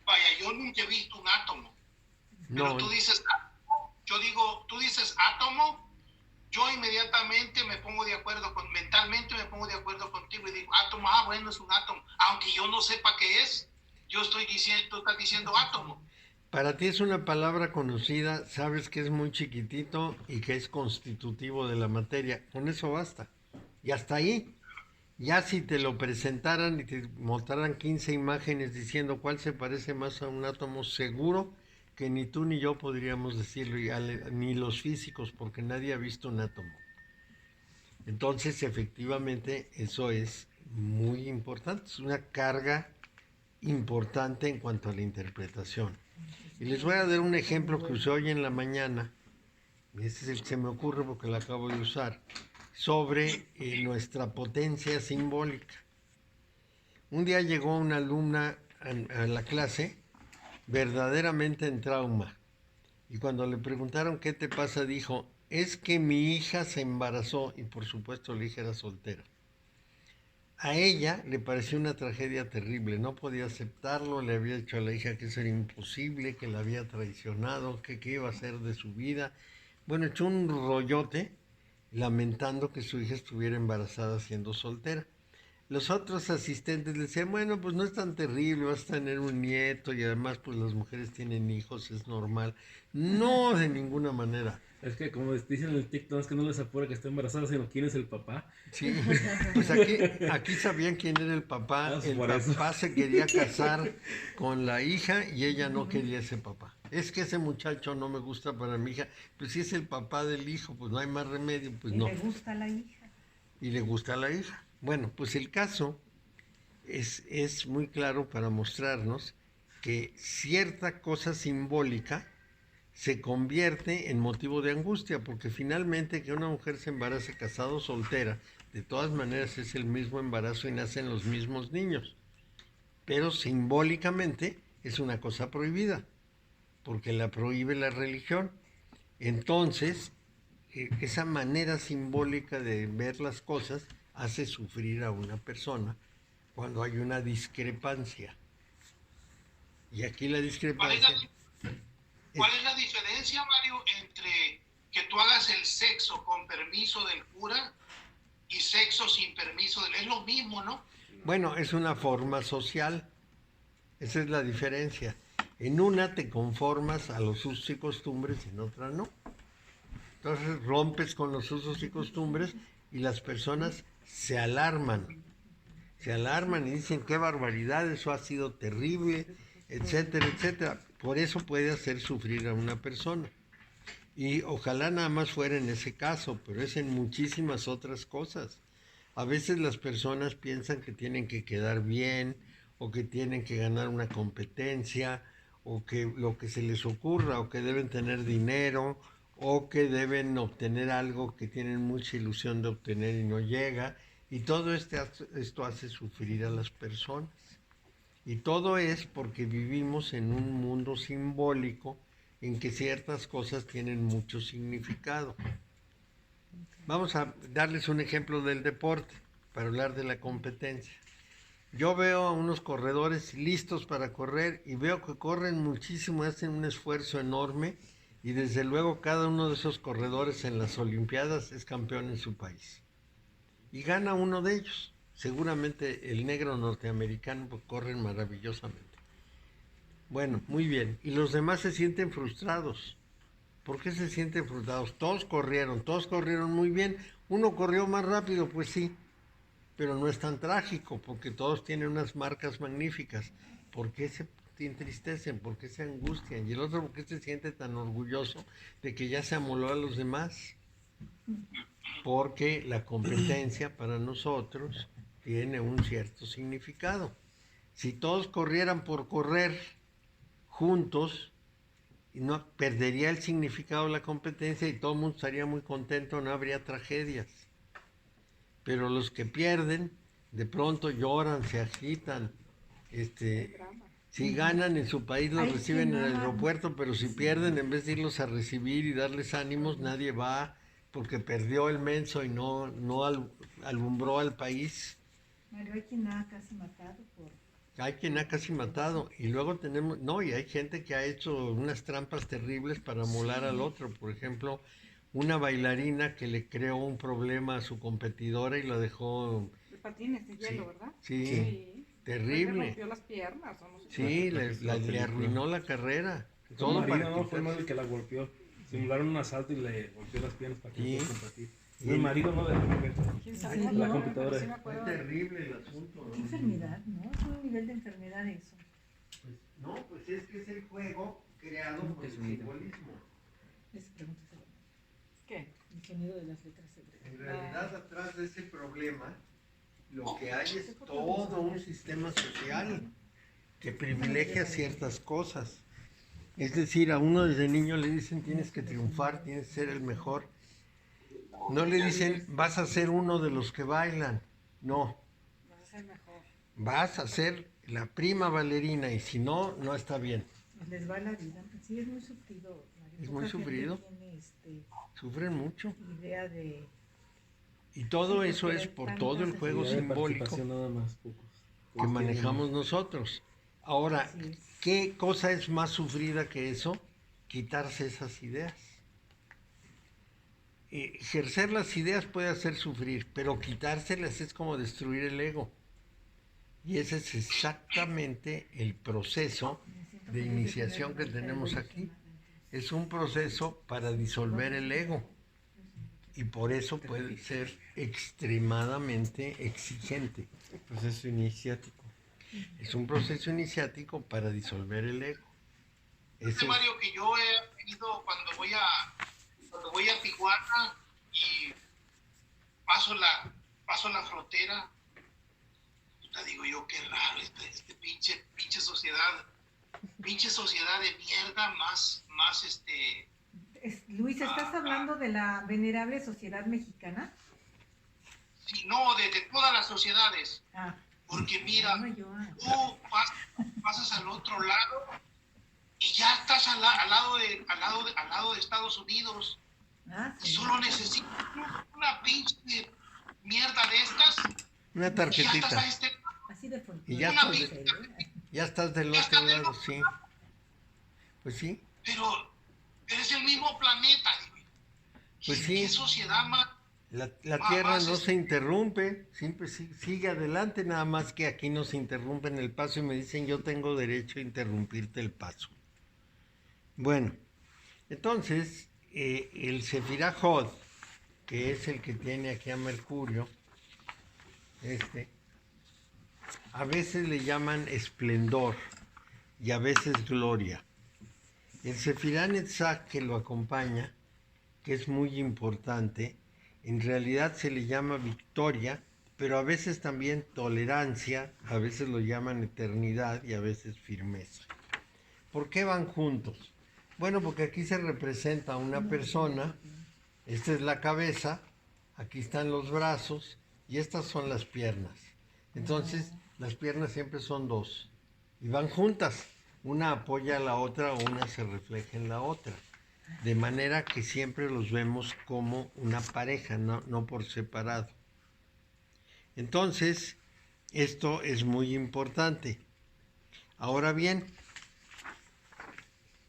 vaya, yo nunca he visto un átomo, pero no, tú dices átomo, yo digo, tú dices átomo, yo inmediatamente me pongo de acuerdo mentalmente me pongo de acuerdo contigo y digo, átomo, bueno, es un átomo, aunque yo no sepa qué es, yo estoy diciendo, tú estás diciendo átomo. para ti es una palabra conocida, sabes que es muy chiquitito y que es constitutivo de la materia. Con eso basta. Y hasta ahí. Ya si te lo presentaran y te mostraran 15 imágenes diciendo cuál se parece más a un átomo, seguro que ni tú ni yo podríamos decirlo, ni los físicos, porque nadie ha visto un átomo. Entonces, efectivamente, eso es muy importante. Es una carga importante en cuanto a la interpretación. Y les voy a dar un ejemplo que usé hoy en la mañana. Este es el que se me ocurre porque lo acabo de usar. Sobre nuestra potencia simbólica. Un día llegó una alumna a la clase verdaderamente en trauma. Y cuando le preguntaron qué te pasa, dijo, es que mi hija se embarazó, y por supuesto la hija era soltera. A ella le pareció una tragedia terrible, no podía aceptarlo, le había dicho a la hija que eso era imposible, que la había traicionado, que qué iba a hacer de su vida. Bueno, echó un rollote lamentando que su hija estuviera embarazada siendo soltera. Los otros asistentes le decían, bueno, pues no es tan terrible, vas a tener un nieto y además pues las mujeres tienen hijos, es normal. No, de ninguna manera. Es que como dicen en el TikTok, es que no les apura que esté embarazada, sino quién es el papá. Sí, pues aquí sabían quién era el papá. El por eso. papá se quería casar con la hija y ella no quería ese papá. Es que ese muchacho no me gusta para mi hija. Pues si es el papá del hijo, pues no hay más remedio, pues no. Y le gusta a la hija. Y le gusta a la hija. Bueno, pues el caso es muy claro para mostrarnos que cierta cosa simbólica se convierte en motivo de angustia, porque finalmente que una mujer se embarace casada o soltera, de todas maneras es el mismo embarazo y nacen los mismos niños. Pero simbólicamente es una cosa prohibida, porque la prohíbe la religión. Entonces, esa manera simbólica de ver las cosas hace sufrir a una persona cuando hay una discrepancia. Y aquí la discrepancia... ¿Cuál es la diferencia, Mario, entre que tú hagas el sexo con permiso del cura y sexo sin permiso del... Es lo mismo, ¿no? Bueno, es una forma social. Esa es la diferencia. En una te conformas a los usos y costumbres, en otra no. Entonces rompes con los usos y costumbres y las personas se alarman. Se alarman y dicen, qué barbaridad, eso ha sido terrible, etcétera, etcétera. Por eso puede hacer sufrir a una persona. Y ojalá nada más fuera en ese caso, pero es en muchísimas otras cosas. A veces las personas piensan que tienen que quedar bien o que tienen que ganar una competencia, o que lo que se les ocurra, o que deben tener dinero, o que deben obtener algo que tienen mucha ilusión de obtener y no llega, y todo esto hace sufrir a las personas. Y todo es porque vivimos en un mundo simbólico en que ciertas cosas tienen mucho significado. Vamos a darles un ejemplo del deporte, para hablar de la competencia. Yo veo a unos corredores listos para correr y veo que corren muchísimo, hacen un esfuerzo enorme y desde luego cada uno de esos corredores en las Olimpiadas es campeón en su país. Y gana uno de ellos. Seguramente el negro norteamericano, pues corren maravillosamente. Bueno, muy bien. Y los demás se sienten frustrados. ¿Por qué se sienten frustrados? Todos corrieron muy bien. Uno corrió más rápido, pues sí, pero no es tan trágico porque todos tienen unas marcas magníficas. ¿Por qué se entristecen? ¿Por qué se angustian? Y el otro, ¿por qué se siente tan orgulloso de que ya se amoló a los demás? Porque la competencia para nosotros tiene un cierto significado. Si todos corrieran por correr juntos, no perdería el significado de la competencia y todo el mundo estaría muy contento, no habría tragedias. Pero los que pierden, de pronto lloran, se agitan. Si ganan en su país los reciben en el aeropuerto, pero si pierden, en vez de irlos a recibir y darles ánimos, nadie va porque perdió el menso y no alumbró al país. Mario, hay quien ha casi matado por... Hay quien ha casi matado. Y luego tenemos, y hay gente que ha hecho unas trampas terribles para molar al otro. Por ejemplo, una bailarina que le creó un problema a su competidora y la dejó... De patines de hielo, ¿verdad? Sí, terrible. Le rompió las piernas, o no sé qué. Sí, le arruinó la carrera. Todo para no fue quitarse. el que la golpeó. Simularon un asalto y le golpeó las piernas para que Sí. no pudiera competir. El marido no de repente. ¿Quién sabe? Sí, No, la pero computadora. sí me Fue acuerdo. terrible el asunto. ¿Qué enfermedad, no? Es un nivel de enfermedad eso. Pues es que es el juego creado por el simbolismo. Les pregunto ese ¿Qué? el sonido de las letras hebreas. En realidad, atrás de ese problema, lo que hay es todo un sistema social que privilegia ciertas cosas. Es decir, a uno desde niño le dicen tienes que triunfar, tienes que ser el mejor. No le dicen vas a ser uno de los que bailan. No, Vas a ser mejor. vas a ser la prima bailarina y si no, no está bien. Les va la vida. Sí, es muy sufrido. Mario. Es Poca muy gente sufrido. Tiene Sufren mucho. idea de... Y todo Sí, eso porque es hay por todo el tantas juego Ya de simbólico participación nada más, pocos. que manejamos nosotros. Ahora, Así es. ¿qué cosa es más sufrida que eso? Quitarse esas ideas. Ejercer las ideas puede hacer sufrir, pero quitárselas es como destruir el ego. Y ese es exactamente el proceso de iniciación que tenemos aquí. Es un proceso para disolver el ego. Y por eso puede ser extremadamente exigente. Proceso iniciático. Es un proceso iniciático para disolver el ego. Este Mario, que yo he ido cuando voy a Tijuana y paso la frontera, te digo yo, qué raro este pinche sociedad de mierda, más Luis, ¿estás hablando de la venerable sociedad mexicana? sí, no, de todas las sociedades, Ah, porque mira, no, yo, tú pasas al otro lado y ya estás al lado de Estados Unidos. sí. Solo necesitas una pinche mierda de estas Una y ya estás tarjetita. Así de fuerte. Y ya estás del otro lado, sí. Pues sí. pero es el mismo planeta, güey. Pues ¿Y sí. qué sociedad más? La Tierra no se interrumpe, siempre sigue adelante, nada más que aquí nos interrumpen el paso y me dicen yo tengo derecho a interrumpirte el paso. Bueno, entonces el Sefirah Hod, que es el que tiene aquí a Mercurio, a veces le llaman esplendor y a veces gloria. El Sefirah Netzach que lo acompaña, que es muy importante, en realidad se le llama victoria, pero a veces también tolerancia, a veces lo llaman eternidad y a veces firmeza. ¿Por qué van juntos? Bueno, porque aquí se representa una persona, esta es la cabeza, aquí están los brazos y estas son las piernas. Entonces, las piernas siempre son dos y van juntas. Una apoya a la otra o una se refleja en la otra. De manera que siempre los vemos como una pareja, no por separado. Entonces, esto es muy importante. Ahora bien,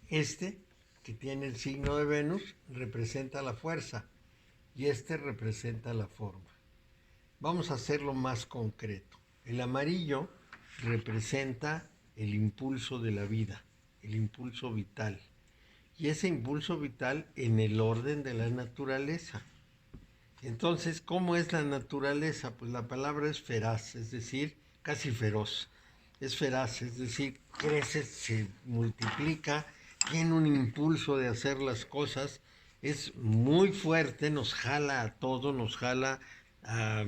este que tiene el signo de Venus representa la fuerza y este representa la forma. Vamos a hacerlo más concreto. El amarillo representa el impulso de la vida, el impulso vital. Y ese impulso vital en el orden de la naturaleza. Entonces, ¿cómo es la naturaleza? Pues la palabra es feraz, es decir, casi feroz. Es feraz, es decir, crece, se multiplica, tiene un impulso de hacer las cosas, es muy fuerte, nos jala a todo, nos jala a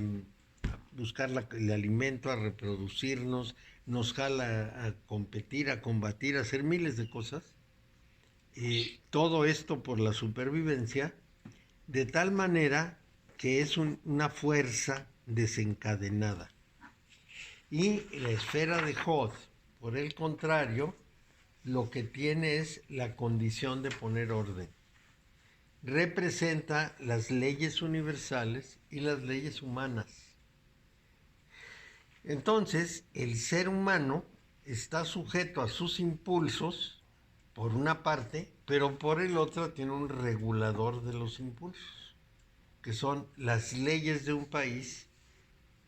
buscar el alimento, a reproducirnos, nos jala a competir, a combatir, a hacer miles de cosas. Todo esto por la supervivencia, de tal manera que es una fuerza desencadenada. Y la esfera de Hod, por el contrario, lo que tiene es la condición de poner orden. Representa las leyes universales y las leyes humanas. Entonces, el ser humano está sujeto a sus impulsos, por una parte, pero por el otro tiene un regulador de los impulsos, que son las leyes de un país,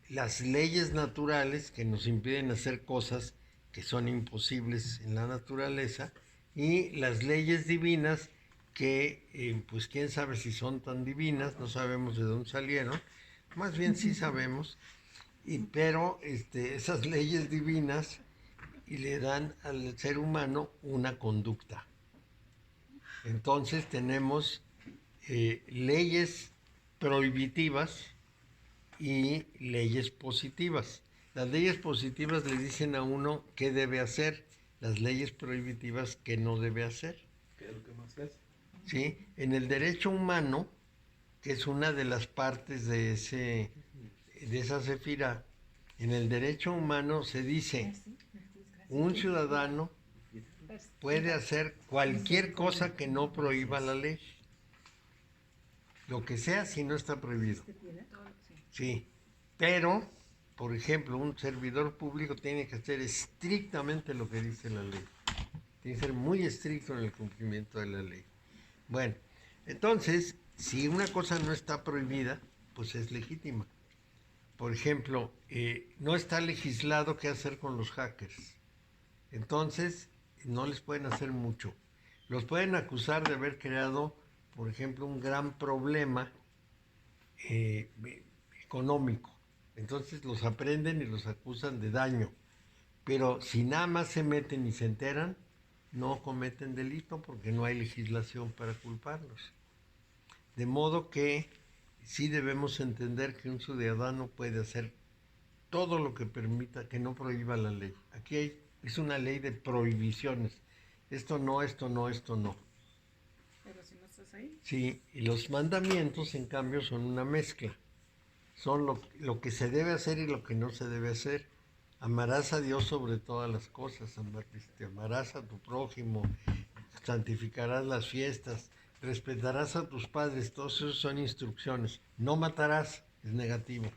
las leyes naturales que nos impiden hacer cosas que son imposibles en la naturaleza, y las leyes divinas que, pues quién sabe si son tan divinas, no sabemos de dónde salieron, más bien sí sabemos, pero esas leyes divinas y le dan al ser humano una conducta. Entonces tenemos leyes prohibitivas y leyes positivas. Las leyes positivas le dicen a uno qué debe hacer, las leyes prohibitivas qué no debe hacer. ¿Qué es lo que más se hace? ¿Sí? En el derecho humano, que es una de las partes de esa sefirá, en el derecho humano se dice, un ciudadano puede hacer cualquier cosa que no prohíba la ley. Lo que sea si no está prohibido. Sí, pero, por ejemplo, un servidor público tiene que hacer estrictamente lo que dice la ley. Tiene que ser muy estricto en el cumplimiento de la ley. Bueno, entonces, si una cosa no está prohibida, pues es legítima. Por ejemplo, no está legislado qué hacer con los hackers. Entonces, no les pueden hacer mucho. Los pueden acusar de haber creado, por ejemplo, un gran problema económico. Entonces los aprenden y los acusan de daño. Pero si nada más se meten y se enteran, no cometen delito porque no hay legislación para culparlos. De modo que sí debemos entender que un ciudadano puede hacer todo lo que permita, que no prohíba la ley. Aquí es una ley de prohibiciones. Esto no, esto no, esto no. Pero si no estás ahí. Sí, y los mandamientos, en cambio, son una mezcla. Son lo que se debe hacer y lo que no se debe hacer. Amarás a Dios sobre todas las cosas, amarás a tu prójimo, santificarás las fiestas, respetarás a tus padres, todos esos son instrucciones. No matarás, es negativo.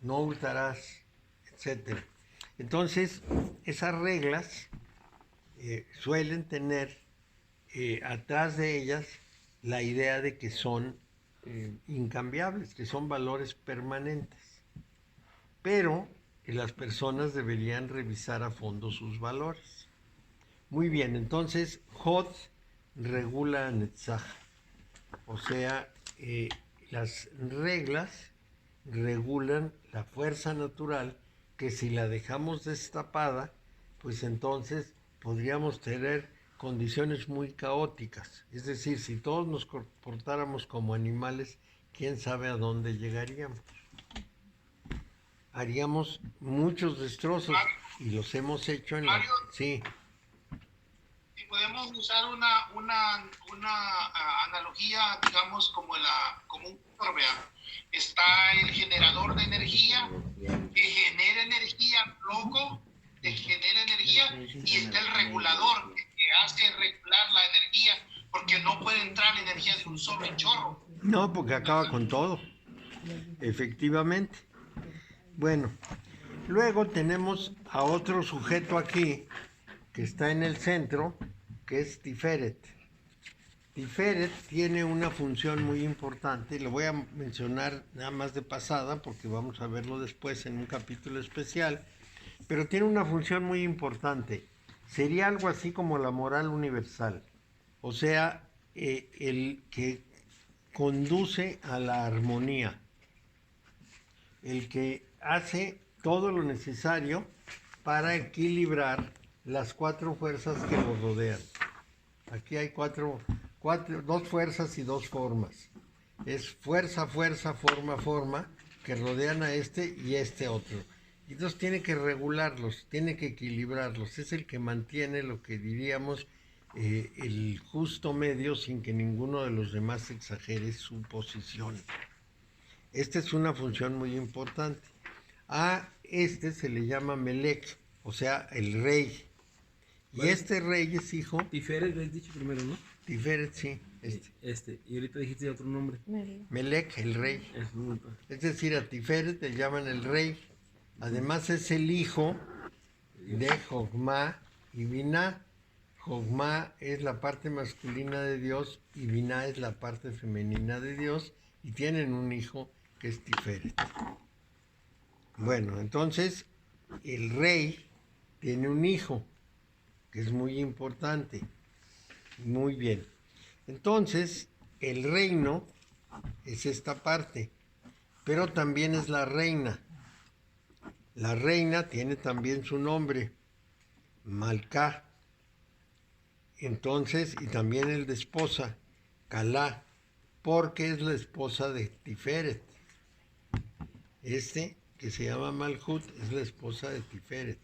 No hurtarás, etc. Entonces, esas reglas suelen tener atrás de ellas la idea de que son incambiables, que son valores permanentes. Pero las personas deberían revisar a fondo sus valores. Muy bien, entonces Hod regula a Netzach, o sea, las reglas regulan la fuerza natural que si la dejamos destapada, pues entonces podríamos tener condiciones muy caóticas. Es decir, si todos nos comportáramos como animales, quién sabe a dónde llegaríamos. haríamos muchos destrozos y los hemos hecho en la... Mario. Sí, Si podemos usar una analogía, digamos, como un cuadro, vea. Está el generador de energía que genera energía, loco, que genera energía, y está el regulador que hace regular la energía, porque no puede entrar la energía de un solo chorro. no, porque acaba con todo, efectivamente. Bueno, luego tenemos a otro sujeto aquí que está en el centro, que es Tiferet. Tiferet tiene una función muy importante, lo voy a mencionar nada más de pasada porque vamos a verlo después en un capítulo especial, pero tiene una función muy importante. Sería algo así como la moral universal, o sea, el que conduce a la armonía, el que hace todo lo necesario para equilibrar las cuatro fuerzas que lo rodean. Aquí hay dos fuerzas y dos formas. Es fuerza, fuerza, forma, forma, que rodean a este y este otro. Y entonces tiene que regularlos, tiene que equilibrarlos. Es el que mantiene lo que diríamos el justo medio sin que ninguno de los demás exagere su posición. Esta es una función muy importante. A este se le llama Melech, o sea, el rey. Y este rey es hijo... Tiferet, lo has dicho primero, ¿no? Tiferet, sí. Y ahorita dijiste otro nombre. Melech, el rey. Es muy- Es decir, a Tiferet le llaman el rey. Además es el hijo de Jogma y Binah. Jogma es la parte masculina de Dios y Binah es la parte femenina de Dios. Y tienen un hijo que es Tiferet. Bueno, entonces el rey tiene un hijo que es muy importante. Muy bien. Entonces, el reino es esta parte, pero también es la reina. La reina tiene también su nombre, Malcá. Entonces, y también el de esposa, Calá, porque es la esposa de Tiferet. Este, que se llama Malhut, es la esposa de Tiferet.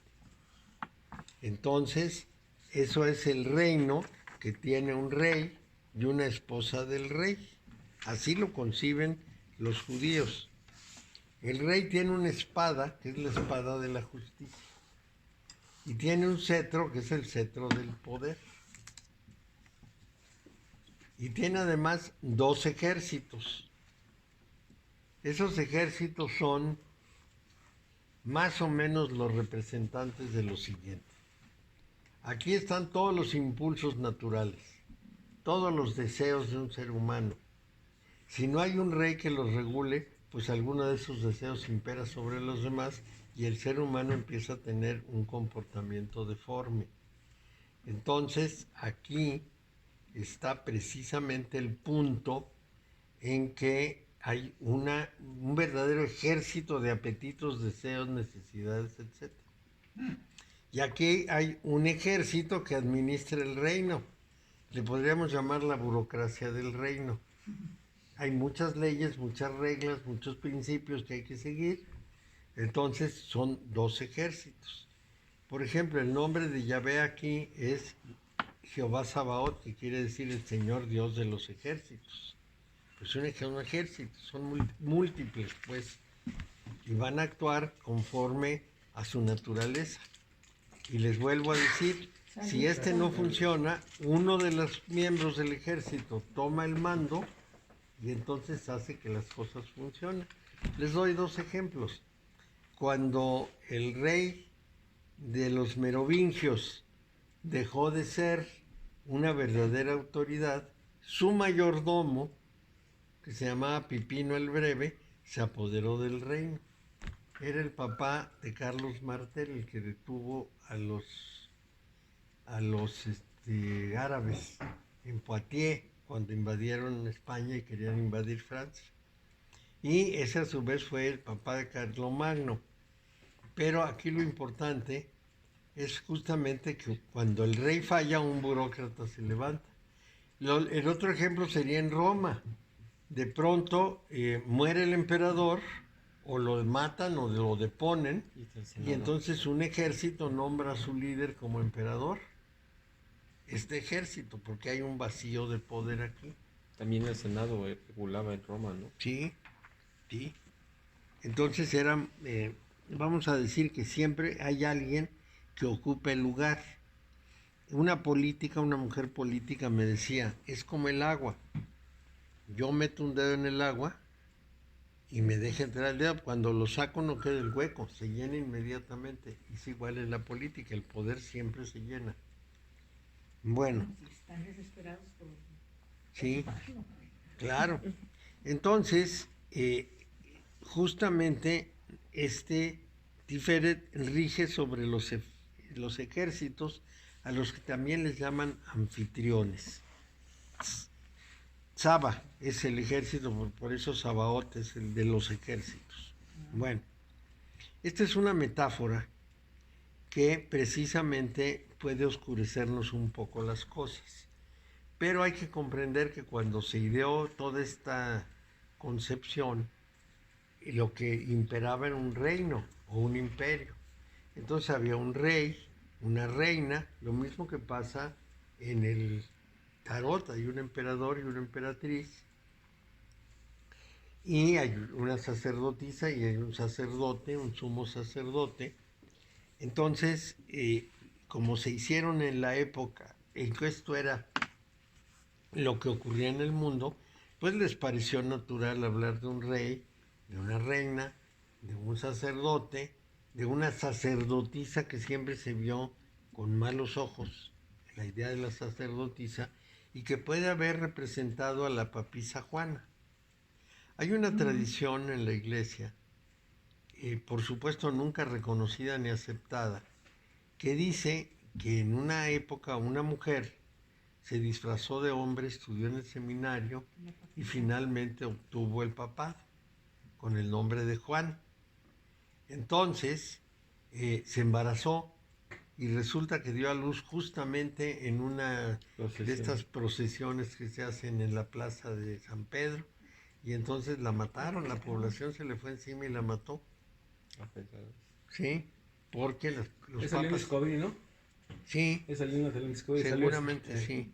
Entonces, eso es el reino que tiene un rey y una esposa del rey. Así lo conciben los judíos. El rey tiene una espada, que es la espada de la justicia. Y tiene un cetro, que es el cetro del poder. Y tiene además 2 ejércitos. Esos ejércitos son más o menos los representantes de lo siguiente. Aquí están todos los impulsos naturales, todos los deseos de un ser humano. Si no hay un rey que los regule, pues alguno de esos deseos impera sobre los demás y el ser humano empieza a tener un comportamiento deforme. Entonces, aquí está precisamente el punto en que hay un verdadero ejército de apetitos, deseos, necesidades, etc. Y aquí hay un ejército que administra el reino. Le podríamos llamar la burocracia del reino. Hay muchas leyes, muchas reglas, muchos principios que hay que seguir. Entonces son 2 ejércitos. Por ejemplo, el nombre de Yahvé aquí es Jehová Sabaoth, que quiere decir el Señor Dios de los ejércitos. Pues un ejército, son múltiples, pues, y van a actuar conforme a su naturaleza. Y les vuelvo a decir, si este no funciona, uno de los miembros del ejército toma el mando y entonces hace que las cosas funcionen. Les doy 2 ejemplos. Cuando el rey de los merovingios dejó de ser una verdadera autoridad, su mayordomo, que se llamaba Pipino el Breve, se apoderó del reino. Era el papá de Carlos Martel, el que detuvo a los árabes en Poitiers cuando invadieron España y querían invadir Francia. Y ese a su vez fue el papá de Carlomagno. Pero aquí lo importante es justamente que cuando el rey falla, un burócrata se levanta. El otro ejemplo sería en Roma. De pronto muere el emperador o lo matan o lo deponen, Y el y Senado. entonces un ejército nombra a su líder como emperador. Este ejército, porque hay un vacío de poder aquí. También el Senado regulaba en Roma, ¿no? Sí, sí. Entonces era, vamos a decir que siempre hay alguien que ocupe el lugar. Una política, una mujer política me decía, es como el agua. Yo meto un dedo en el agua y me deja entrar el dedo. Cuando lo saco no queda el hueco, se llena inmediatamente. Es igual en la política, el poder siempre se llena. Bueno, Están desesperados por sí, ocuparlo. claro. Entonces, justamente Tiferet rige sobre los ejércitos, a los que también les llaman anfitriones. Saba es el ejército, por eso Sabaoth es el de los ejércitos. Bueno, esta es una metáfora que precisamente puede oscurecernos un poco las cosas. Pero hay que comprender que cuando se ideó toda esta concepción, lo que imperaba era un reino o un imperio. Entonces había un rey, una reina, lo mismo que pasa en el tarot, hay un emperador y una emperatriz, y hay una sacerdotisa y hay un sacerdote, un sumo sacerdote. Entonces, como se hicieron en la época en que esto era lo que ocurría en el mundo, pues les pareció natural hablar de un rey, de una reina, de un sacerdote, de una sacerdotisa que siempre se vio con malos ojos, la idea de la sacerdotisa, y que puede haber representado a la papisa Juana. Hay una tradición en la iglesia, por supuesto nunca reconocida ni aceptada, que dice que en una época una mujer se disfrazó de hombre, estudió en el seminario y finalmente obtuvo el papado con el nombre de Juan. Entonces se embarazó y resulta que dio a luz justamente en una de estas procesiones que se hacen en la plaza de San Pedro, y entonces la mataron, la población se le fue encima y la mató. Sí, porque los Es el papas... Discovery, ¿no? Sí, Es el libro del Discovery. seguramente sí.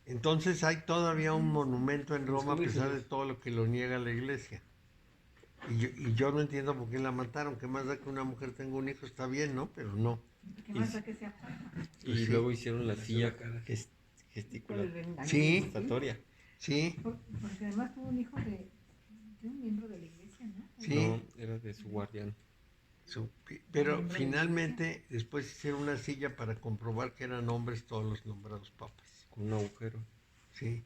Entonces hay todavía un monumento en Roma a pesar de todo lo que lo niega la iglesia. Y yo no entiendo por qué la mataron. ¿Qué más da que una mujer tenga un hijo? Está bien, ¿no? Pero no. ¿Qué más da que sea Juana? Y Pues sí. luego hicieron la silla Por el gesticulatoria. Sí, sí, Porque además tuvo un hijo de un miembro de la iglesia, ¿no? sí. No, era de su guardián. Pero finalmente después hicieron una silla para comprobar que eran hombres todos los nombrados papas. Con un agujero. Sí,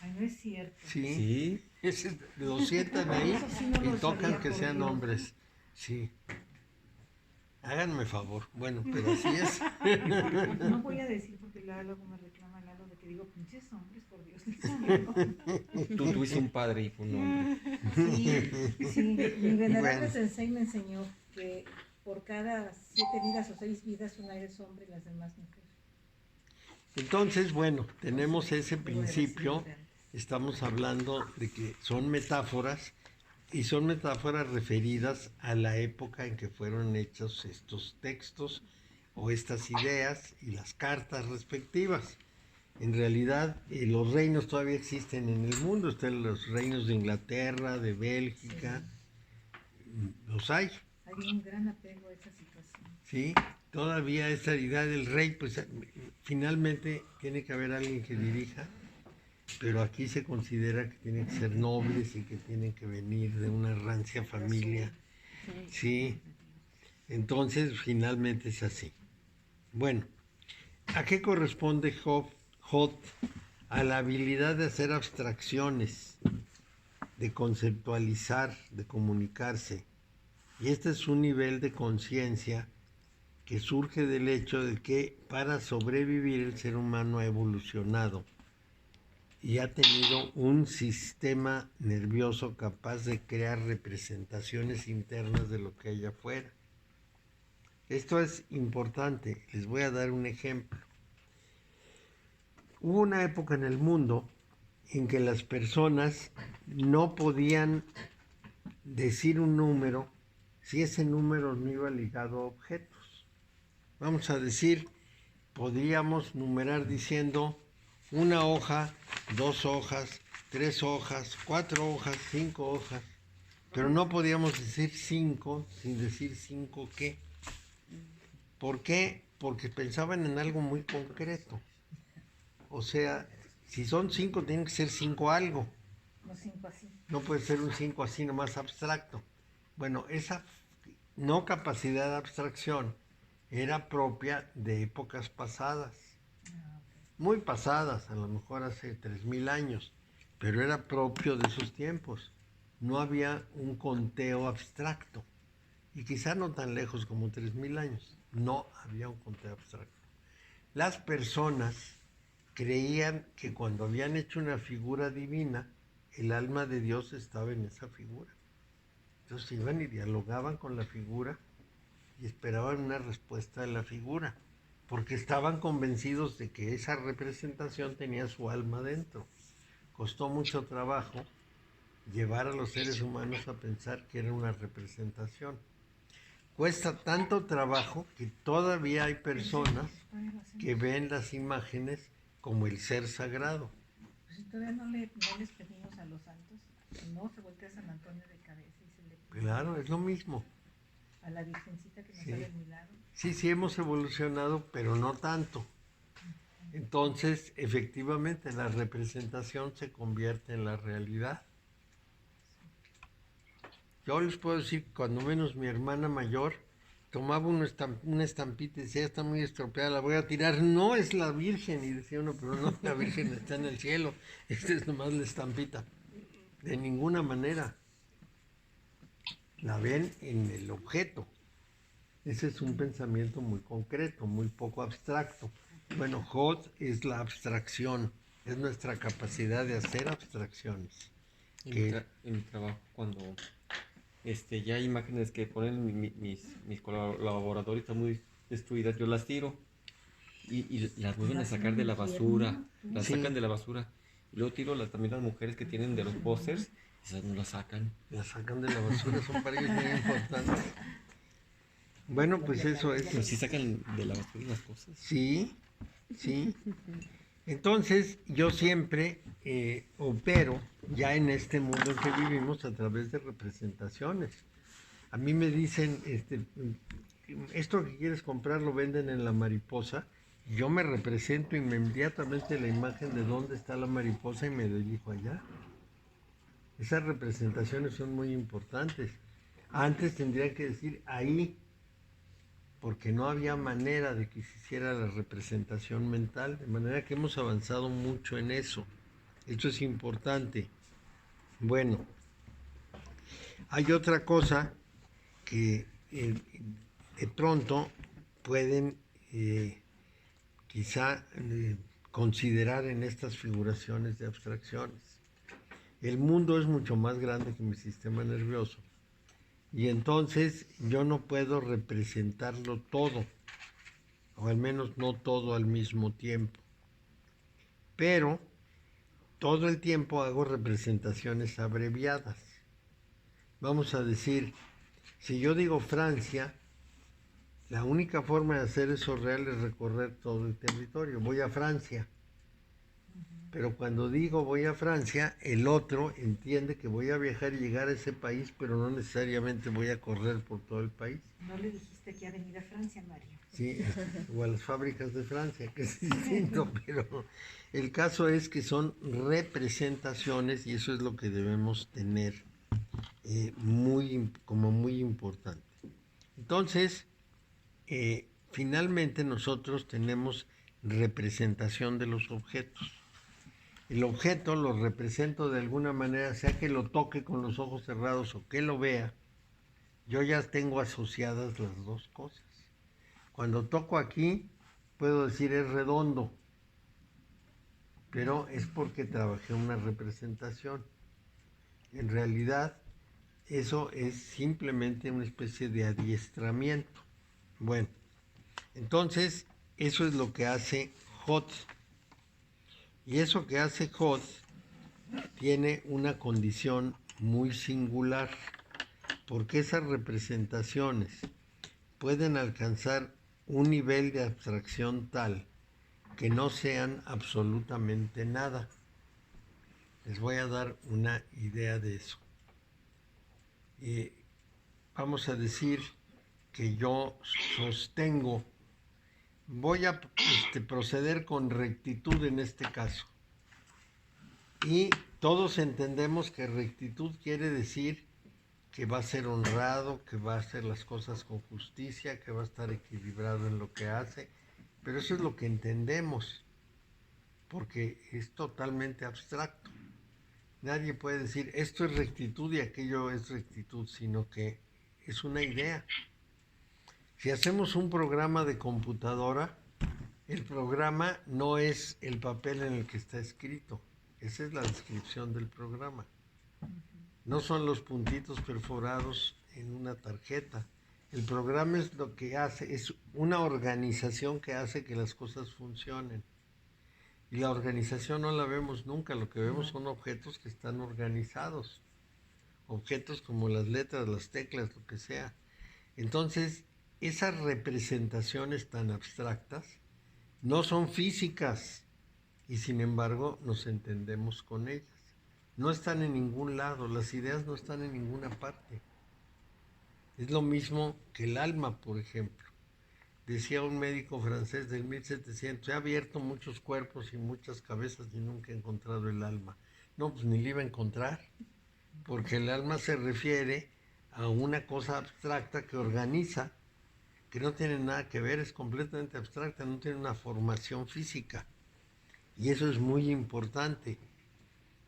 Ay, no es cierto. sí. Sí. Lo sientan ahí Eso sí no y lo tocan sabía, que por sean Dios. hombres. Sí. Háganme favor. Bueno, pero así es. No voy a decir porque luego me reclama Lalo de que digo, pinches hombres, por Dios. Tú tuviste un padre y fue un hombre. Sí, mi venerable Bueno. sensei me enseñó que por cada 7 vidas o 6 vidas una es hombre y las demás mujeres. Entonces, bueno, tenemos ese principio. Estamos hablando de que son metáforas, y son metáforas referidas a la época en que fueron hechos estos textos o estas ideas y las cartas respectivas. En realidad, los reinos todavía existen en el mundo. Están los reinos de Inglaterra, de Bélgica, los hay, Hay un gran apego a esa situación. ¿sí? Todavía esa idea del rey, pues finalmente tiene que haber alguien que dirija, pero aquí se considera que tienen que ser nobles y que tienen que venir de una rancia familia, ¿sí? Entonces, finalmente es así. Bueno, ¿a qué corresponde Hod? A la habilidad de hacer abstracciones, de conceptualizar, de comunicarse. Y este es un nivel de conciencia que surge del hecho de que para sobrevivir el ser humano ha evolucionado y ha tenido un sistema nervioso capaz de crear representaciones internas de lo que hay afuera. Esto es importante, les voy a dar un ejemplo. Hubo una época en el mundo en que las personas no podían decir un número si ese número no iba ligado a objetos. Vamos a decir, podríamos numerar diciendo una hoja, 2 hojas, 3 hojas, 4 hojas, 5 hojas, pero no podíamos decir 5 sin decir 5 qué. ¿Por qué? Porque pensaban en algo muy concreto. O sea, si son 5, tienen que ser 5 algo. Los 5 así. No puede ser un 5 así nomás abstracto. Bueno, esa no capacidad de abstracción era propia de épocas pasadas. Muy pasadas, a lo mejor hace 3000 años, pero era propio de esos tiempos. No había un conteo abstracto. Y quizá no tan lejos como 3000 años. No había un conteo abstracto. Las personas creían que cuando habían hecho una figura divina, el alma de Dios estaba en esa figura. Entonces iban y dialogaban con la figura y esperaban una respuesta de la figura, porque estaban convencidos de que esa representación tenía su alma dentro. Costó mucho trabajo llevar a los seres humanos a pensar que era una representación. Cuesta tanto trabajo que todavía hay personas que ven las imágenes como el ser sagrado. Pues si todavía no les pedimos a los santos, no se voltea San Antonio de cabeza y se le pide Claro, es lo mismo. a la Virgencita que nos Sí. haga el milagro. Sí, hemos evolucionado, pero no tanto. Entonces, efectivamente, la representación se convierte en la realidad. Yo les puedo decir, cuando menos mi hermana mayor tomaba una estampita y decía, está muy estropeada, la voy a tirar. No, es la Virgen. Y decía uno, pero no, la Virgen está en el cielo. Esta es nomás la estampita. De ninguna manera. La ven en el objeto. Ese es un pensamiento muy concreto, muy poco abstracto. Bueno, Hod es la abstracción, es nuestra capacidad de hacer abstracciones. En mi trabajo, cuando ya hay imágenes que ponen mis colaboradores están muy destruidas, yo las tiro y las vuelven a sacar de la basura, las Sí. sacan de la basura. Y luego tiro también las mujeres que tienen de los pósters, esas no las sacan. La sacan de la basura, son para ellos muy importantes. Bueno, pues eso es. Pero sí sacan de la basura las cosas. Sí, sí. Entonces, yo siempre opero ya en este mundo en que vivimos a través de representaciones. A mí me dicen, esto que quieres comprar lo venden en La Mariposa. Yo me represento inmediatamente la imagen de dónde está la mariposa y me dirijo allá. Esas representaciones son muy importantes. Antes tendría que decir ahí, porque no había manera de que se hiciera la representación mental, de manera que hemos avanzado mucho en eso. Esto es importante. Bueno, hay otra cosa que de pronto pueden quizá considerar en estas figuraciones de abstracciones. El mundo es mucho más grande que mi sistema nervioso. Y entonces yo no puedo representarlo todo, o al menos no todo al mismo tiempo. Pero todo el tiempo hago representaciones abreviadas. Vamos a decir, si yo digo Francia, la única forma de hacer eso real es recorrer todo el territorio. Voy a Francia. Pero cuando digo voy a Francia, el otro entiende que voy a viajar y llegar a ese país, pero no necesariamente voy a correr por todo el país. No le dijiste que ha venido a Francia, Mario. Sí, o a las fábricas de Francia, que es distinto, pero el caso es que son representaciones y eso es lo que debemos tener como muy importante. Entonces, finalmente nosotros tenemos representación de los objetos. El objeto lo represento de alguna manera, sea que lo toque con los ojos cerrados o que lo vea, yo ya tengo asociadas las dos cosas. Cuando toco aquí, puedo decir es redondo, pero es porque trabajé una representación. En realidad, eso es simplemente una especie de adiestramiento. Bueno, entonces, eso es lo que hace Hod. Y eso que hace Hod tiene una condición muy singular. porque esas representaciones pueden alcanzar un nivel de abstracción tal que no sean absolutamente nada. Les voy a dar una idea de eso. Vamos a decir que yo sostengo, voy a proceder con rectitud en este caso. Y todos entendemos que rectitud quiere decir que va a ser honrado, que va a hacer las cosas con justicia, que va a estar equilibrado en lo que hace, pero eso es lo que entendemos, porque es totalmente abstracto. Nadie puede decir esto es rectitud y aquello es rectitud, sino que es una idea. Si hacemos un programa de computadora, el programa no es el papel en el que está escrito, esa es la descripción del programa. No son los puntitos perforados en una tarjeta. El programa es lo que hace, es una organización que hace que las cosas funcionen. Y la organización no la vemos nunca, lo que vemos son objetos que están organizados. Objetos como las letras, las teclas, lo que sea. Entonces, esas representaciones tan abstractas no son físicas y sin embargo nos entendemos con ellas. No están en ningún lado, las ideas no están en ninguna parte. Es lo mismo que el alma, por ejemplo. Decía un médico francés del 1700, he abierto muchos cuerpos y muchas cabezas y nunca he encontrado el alma. No, pues ni la iba a encontrar, porque el alma se refiere a una cosa abstracta que organiza, que no tiene nada que ver, es completamente abstracta, no tiene una formación física. Y eso es muy importante.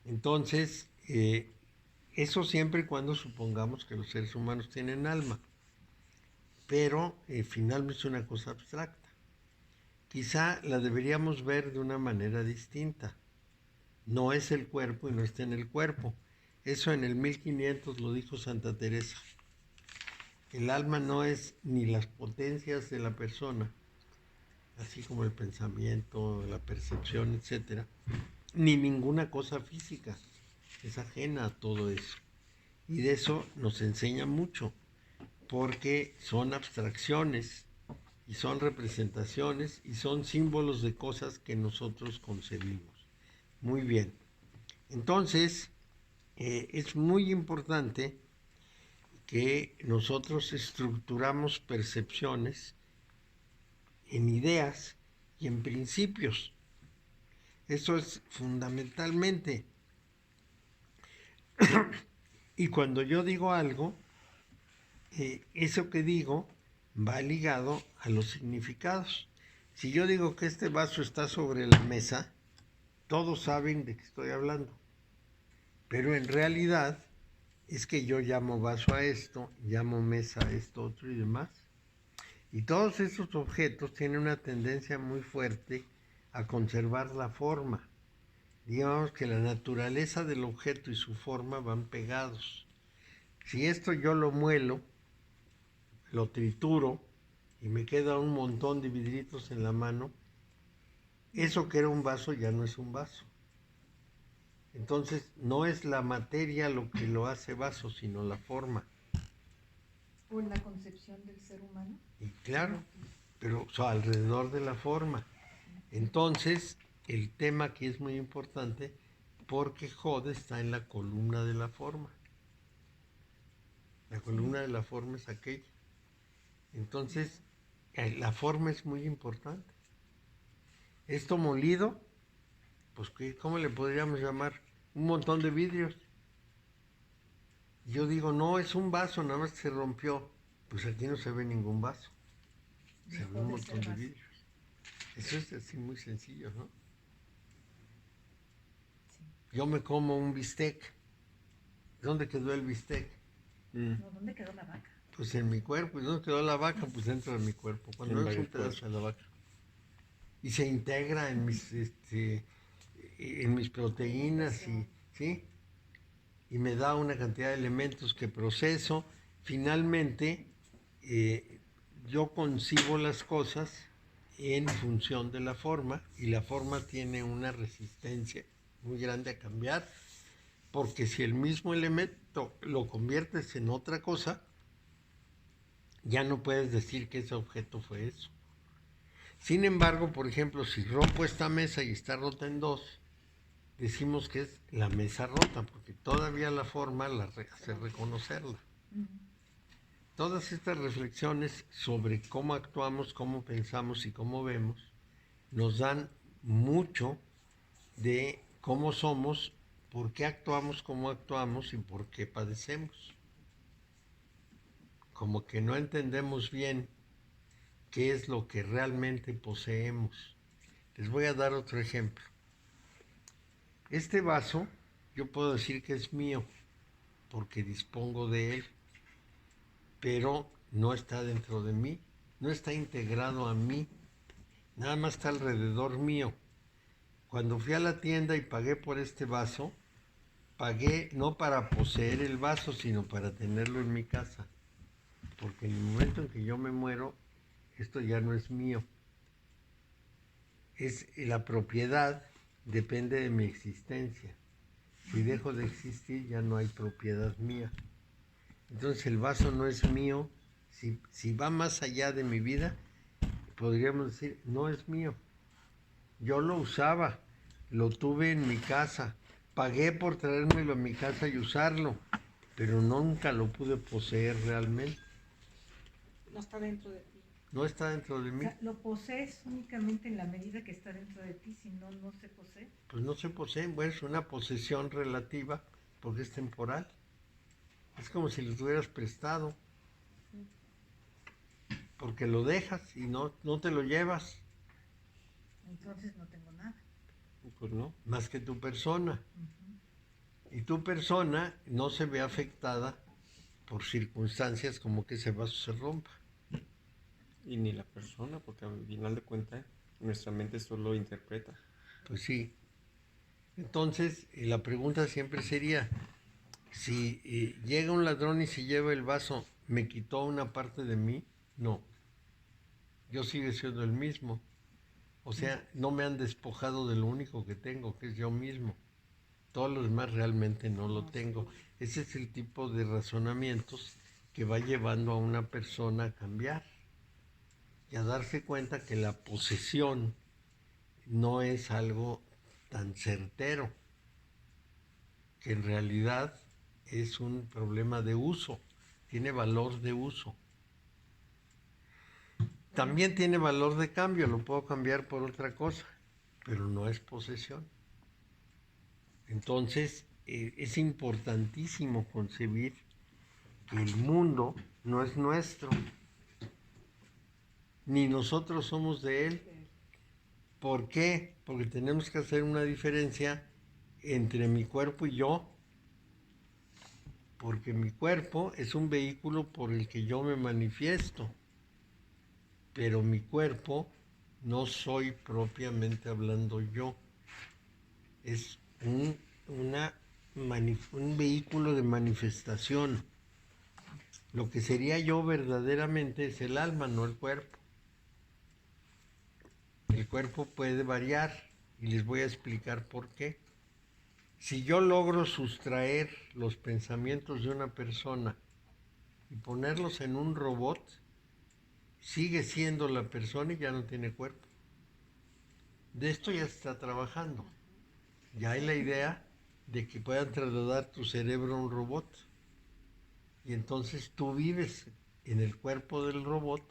Entonces, eso siempre y cuando supongamos que los seres humanos tienen alma. Pero finalmente es una cosa abstracta. Quizá la deberíamos ver de una manera distinta. No es el cuerpo y no está en el cuerpo. Eso en el 1500 lo dijo Santa Teresa. El alma no es ni las potencias de la persona, así como el pensamiento, la percepción, etc., ni ninguna cosa física. Es ajena a todo eso. Y de eso nos enseña mucho, porque son abstracciones y son representaciones y son símbolos de cosas que nosotros concebimos. Muy bien. Entonces, es muy importante que nosotros estructuramos percepciones en ideas y en principios. Eso es fundamentalmente. Y cuando yo digo algo, eso que digo va ligado a los significados. Si yo digo que este vaso está sobre la mesa, todos saben de qué estoy hablando. Pero en realidad es que yo llamo vaso a esto, llamo mesa a esto otro y demás. Y todos esos objetos tienen una tendencia muy fuerte a conservar la forma. Digamos que la naturaleza del objeto y su forma van pegados. Si esto yo lo muelo, lo trituro y me queda un montón de vidritos en la mano, eso que era un vaso ya no es un vaso. Entonces no es la materia lo que lo hace vaso, sino la forma. ¿O la concepción del ser humano? Y claro, pero alrededor de la forma. Entonces, el tema aquí es muy importante porque Jod está en la columna de la forma. La columna de la forma es aquella. Entonces, la forma es muy importante. Esto molido, pues, ¿cómo le podríamos llamar? Un montón de vidrios. Yo digo, no, es un vaso, nada más que se rompió. Pues aquí no se ve ningún vaso. Se ve un montón de vidrios. Eso es así muy sencillo, ¿no? Yo me como un bistec. ¿Dónde quedó el bistec? No, ¿dónde quedó la vaca? Pues en mi cuerpo. ¿Y dónde quedó la vaca? Pues dentro de mi cuerpo. Cuando es un pedazo de la vaca. Y se integra en mis proteínas, ¿sí? Y me da una cantidad de elementos que proceso. Finalmente, yo concibo las cosas en función de la forma, y la forma tiene una resistencia muy grande a cambiar, porque si el mismo elemento lo conviertes en otra cosa, ya no puedes decir que ese objeto fue eso. Sin embargo, por ejemplo, si rompo esta mesa y está rota en dos, decimos que es la mesa rota, porque todavía la forma la hace reconocerla. Todas estas reflexiones sobre cómo actuamos, cómo pensamos y cómo vemos, nos dan mucho de cómo somos, por qué actuamos como actuamos y por qué padecemos. Como que no entendemos bien qué es lo que realmente poseemos. Les voy a dar otro ejemplo. Este vaso, yo puedo decir que es mío, porque dispongo de él, pero no está dentro de mí, no está integrado a mí, nada más está alrededor mío. Cuando fui a la tienda y pagué por este vaso, pagué no para poseer el vaso, sino para tenerlo en mi casa, porque en el momento en que yo me muero, esto ya no es mío. La propiedad depende de mi existencia. Si dejo de existir, ya no hay propiedad mía. Entonces el vaso no es mío. Si va más allá de mi vida, podríamos decir, no es mío. Yo lo usaba, lo tuve en mi casa, pagué por traérmelo a mi casa y usarlo, pero nunca lo pude poseer realmente. No está dentro de ti. No está dentro de O mí. sea, lo posees únicamente en la medida que está dentro de ti, si no, no se posee. Pues no se posee, bueno, es una posesión relativa porque es temporal. Es como si lo tuvieras prestado, porque lo dejas y no te lo llevas, Entonces no tengo nada. Pues no. más que tu persona. Y tu persona no se ve afectada por circunstancias como que ese vaso se rompa. Y ni la persona, porque al final de cuentas nuestra mente solo interpreta. Pues sí. Entonces, la pregunta siempre sería, si llega un ladrón y se lleva el vaso, ¿me quitó una parte de mí? No. Yo sigo siendo el mismo. O sea, no me han despojado de lo único que tengo, que es yo mismo. Todo lo demás realmente no lo tengo. Ese es el tipo de razonamientos que va llevando a una persona a cambiar y a darse cuenta que la posesión no es algo tan certero, que en realidad es un problema de uso, tiene valor de uso. También tiene valor de cambio, lo puedo cambiar por otra cosa, pero no es posesión. Entonces, es importantísimo concebir que el mundo no es nuestro, ni nosotros somos de él. ¿Por qué? Porque tenemos que hacer una diferencia entre mi cuerpo y yo, porque mi cuerpo es un vehículo por el que yo me manifiesto, pero mi cuerpo no soy propiamente hablando yo, es un vehículo de manifestación. Lo que sería yo verdaderamente es el alma, no el cuerpo. El cuerpo puede variar y les voy a explicar por qué. Si yo logro sustraer los pensamientos de una persona y ponerlos en un robot, sigue siendo la persona y ya no tiene cuerpo. De esto ya se está trabajando. Ya hay la idea de que puedan trasladar tu cerebro a un robot. Y entonces tú vives en el cuerpo del robot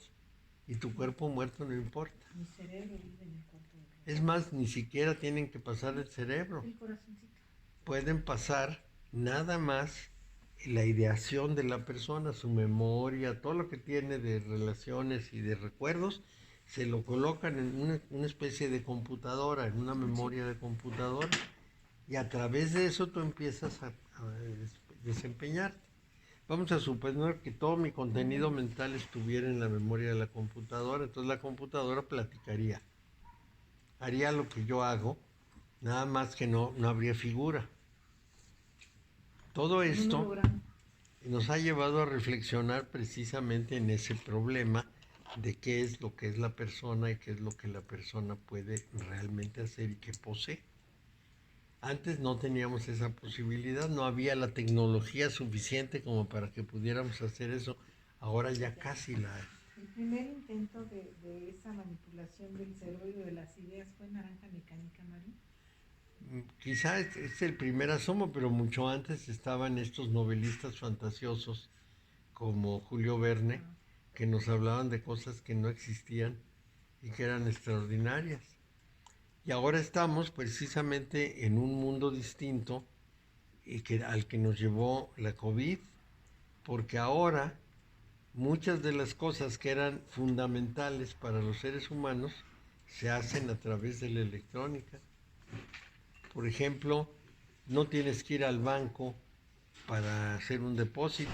y tu cuerpo muerto no importa. Mi cerebro vive en el cuerpo del robot. Es más, ni siquiera tienen que pasar el cerebro. El corazoncito. Pueden pasar nada más la ideación de la persona, su memoria, todo lo que tiene de relaciones y de recuerdos, se lo colocan en una especie de computadora, en una memoria de computadora, y a través de eso tú empiezas a desempeñarte. Vamos a suponer que todo mi contenido mental estuviera en la memoria de la computadora, entonces la computadora platicaría, haría lo que yo hago, nada más que no habría figura. Todo esto nos ha llevado a reflexionar precisamente en ese problema de qué es lo que es la persona y qué es lo que la persona puede realmente hacer y qué posee. Antes no teníamos esa posibilidad, no había la tecnología suficiente como para que pudiéramos hacer eso. Ahora ya casi la hay. El primer intento de esa manipulación del cerebro y de las ideas fue Naranja Mecánica, Mario. Quizá es el primer asomo, pero mucho antes estaban estos novelistas fantasiosos como Julio Verne, que nos hablaban de cosas que no existían y que eran extraordinarias. Y ahora estamos precisamente en un mundo distinto al que nos llevó la COVID, porque ahora muchas de las cosas que eran fundamentales para los seres humanos se hacen a través de la electrónica. Por ejemplo, no tienes que ir al banco para hacer un depósito,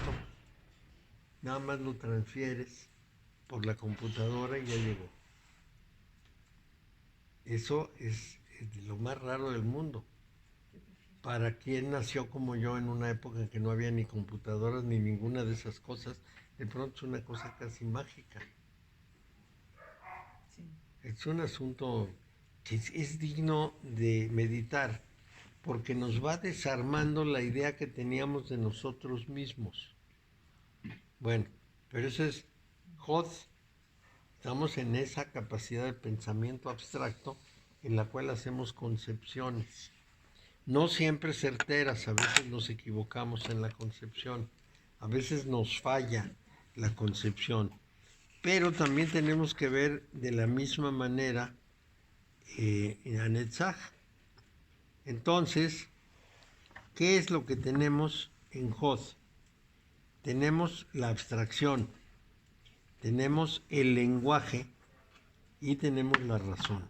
nada más lo transfieres por la computadora y ya llegó. Eso es lo más raro del mundo. Para quien nació como yo en una época en que no había ni computadoras ni ninguna de esas cosas, de pronto es una cosa casi mágica. Sí. Es un asunto que es digno de meditar, porque nos va desarmando la idea que teníamos de nosotros mismos. Bueno, pero eso es Hod. Estamos en esa capacidad de pensamiento abstracto en la cual hacemos concepciones. No siempre certeras, a veces nos equivocamos en la concepción, a veces nos falla la concepción, pero también tenemos que ver de la misma manera en Anetzaj. Entonces, ¿qué es lo que tenemos en Hod? Tenemos la abstracción, tenemos el lenguaje y tenemos la razón.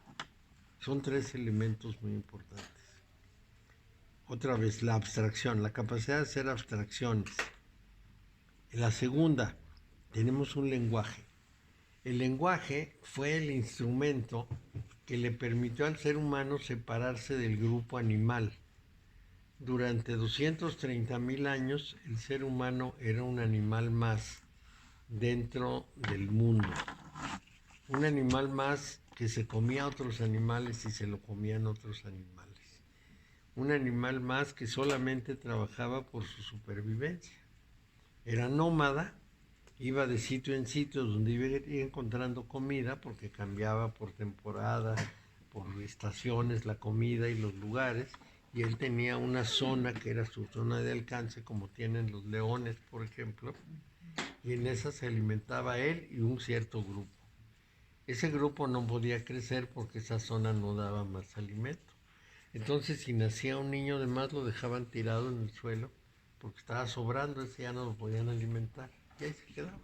Son tres elementos muy importantes. Otra vez, la abstracción, la capacidad de hacer abstracciones. En la segunda, tenemos un lenguaje. El lenguaje fue el instrumento que le permitió al ser humano separarse del grupo animal. Durante 230,000 años, el ser humano era un animal más dentro del mundo. Un animal más que se comía a otros animales y se lo comían otros animales. Un animal más que solamente trabajaba por su supervivencia. Era nómada, iba de sitio en sitio donde iba encontrando comida porque cambiaba por temporada, por estaciones, la comida y los lugares, y él tenía una zona que era su zona de alcance, como tienen los leones, por ejemplo, y en esa se alimentaba él y un cierto grupo. Ese grupo no podía crecer porque esa zona no daba más alimento. Entonces, si nacía un niño de más, lo dejaban tirado en el suelo porque estaba sobrando, ese ya no lo podían alimentar. Y ahí se quedaba.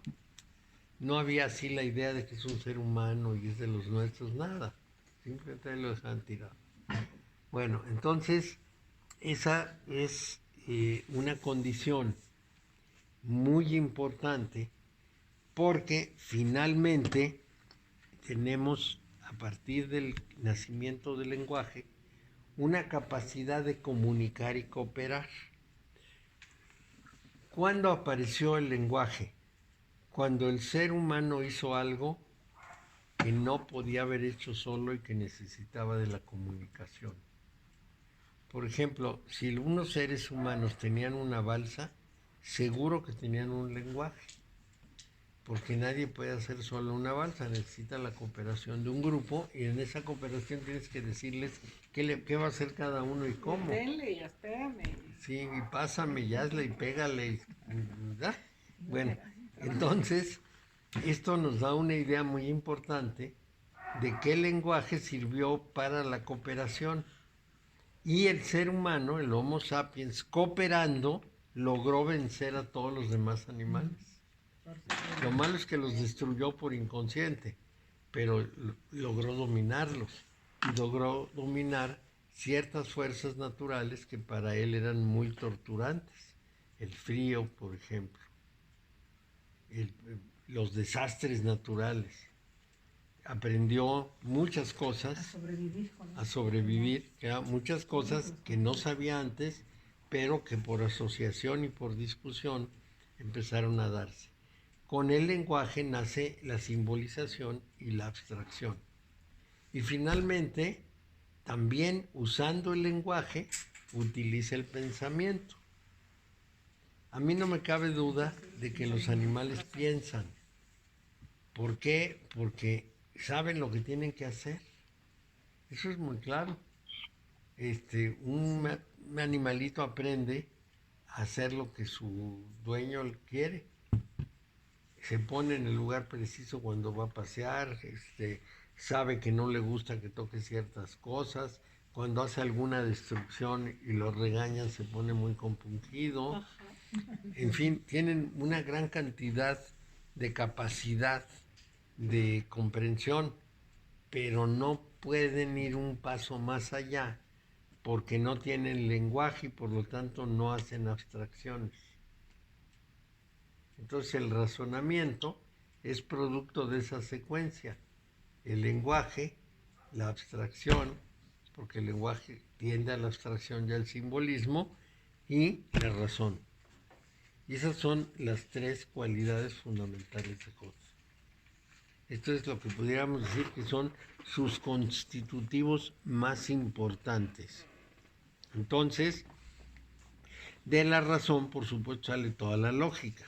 No había así la idea de que es un ser humano y es de los nuestros, nada. Simplemente lo dejaban tirado. Bueno, entonces, esa es una condición muy importante porque finalmente tenemos, a partir del nacimiento del lenguaje, una capacidad de comunicar y cooperar. ¿Cuándo apareció el lenguaje? Cuando el ser humano hizo algo que no podía haber hecho solo y que necesitaba de la comunicación. Por ejemplo, si unos seres humanos tenían una balsa, seguro que tenían un lenguaje, porque nadie puede hacer solo una balsa, necesita la cooperación de un grupo y en esa cooperación tienes que decirles qué va a hacer cada uno y cómo. Denle, ya espérame. Sí, y pásame, y hazle, y pégale, ¿verdad? Bueno, entonces, esto nos da una idea muy importante de qué lenguaje sirvió para la cooperación. Y el ser humano, el Homo sapiens, cooperando, logró vencer a todos los demás animales. Lo malo es que los destruyó por inconsciente, pero logró dominarlos. Y logró dominar ciertas fuerzas naturales que para él eran muy torturantes. El frío, por ejemplo. Los desastres naturales. Aprendió muchas cosas. A sobrevivir. Muchas cosas que no sabía antes, pero que por asociación y por discusión empezaron a darse. Con el lenguaje nace la simbolización y la abstracción. Y finalmente, también usando el lenguaje utiliza el pensamiento. A mí no me cabe duda de que los animales piensan. ¿Por qué? Porque saben lo que tienen que hacer. Eso es muy claro. Un animalito aprende a hacer lo que su dueño quiere. Se pone en el lugar preciso cuando va a pasear, sabe que no le gusta que toque ciertas cosas. Cuando hace alguna destrucción y lo regañan, se pone muy compungido. En fin, tienen una gran cantidad de capacidad de comprensión, pero no pueden ir un paso más allá porque no tienen lenguaje y por lo tanto no hacen abstracciones. Entonces el razonamiento es producto de esa secuencia. El lenguaje, la abstracción, porque el lenguaje tiende a la abstracción y al simbolismo, y la razón. Y esas son las tres cualidades fundamentales de Hod. Esto es lo que pudiéramos decir que son sus constitutivos más importantes. Entonces, de la razón, por supuesto, sale toda la lógica.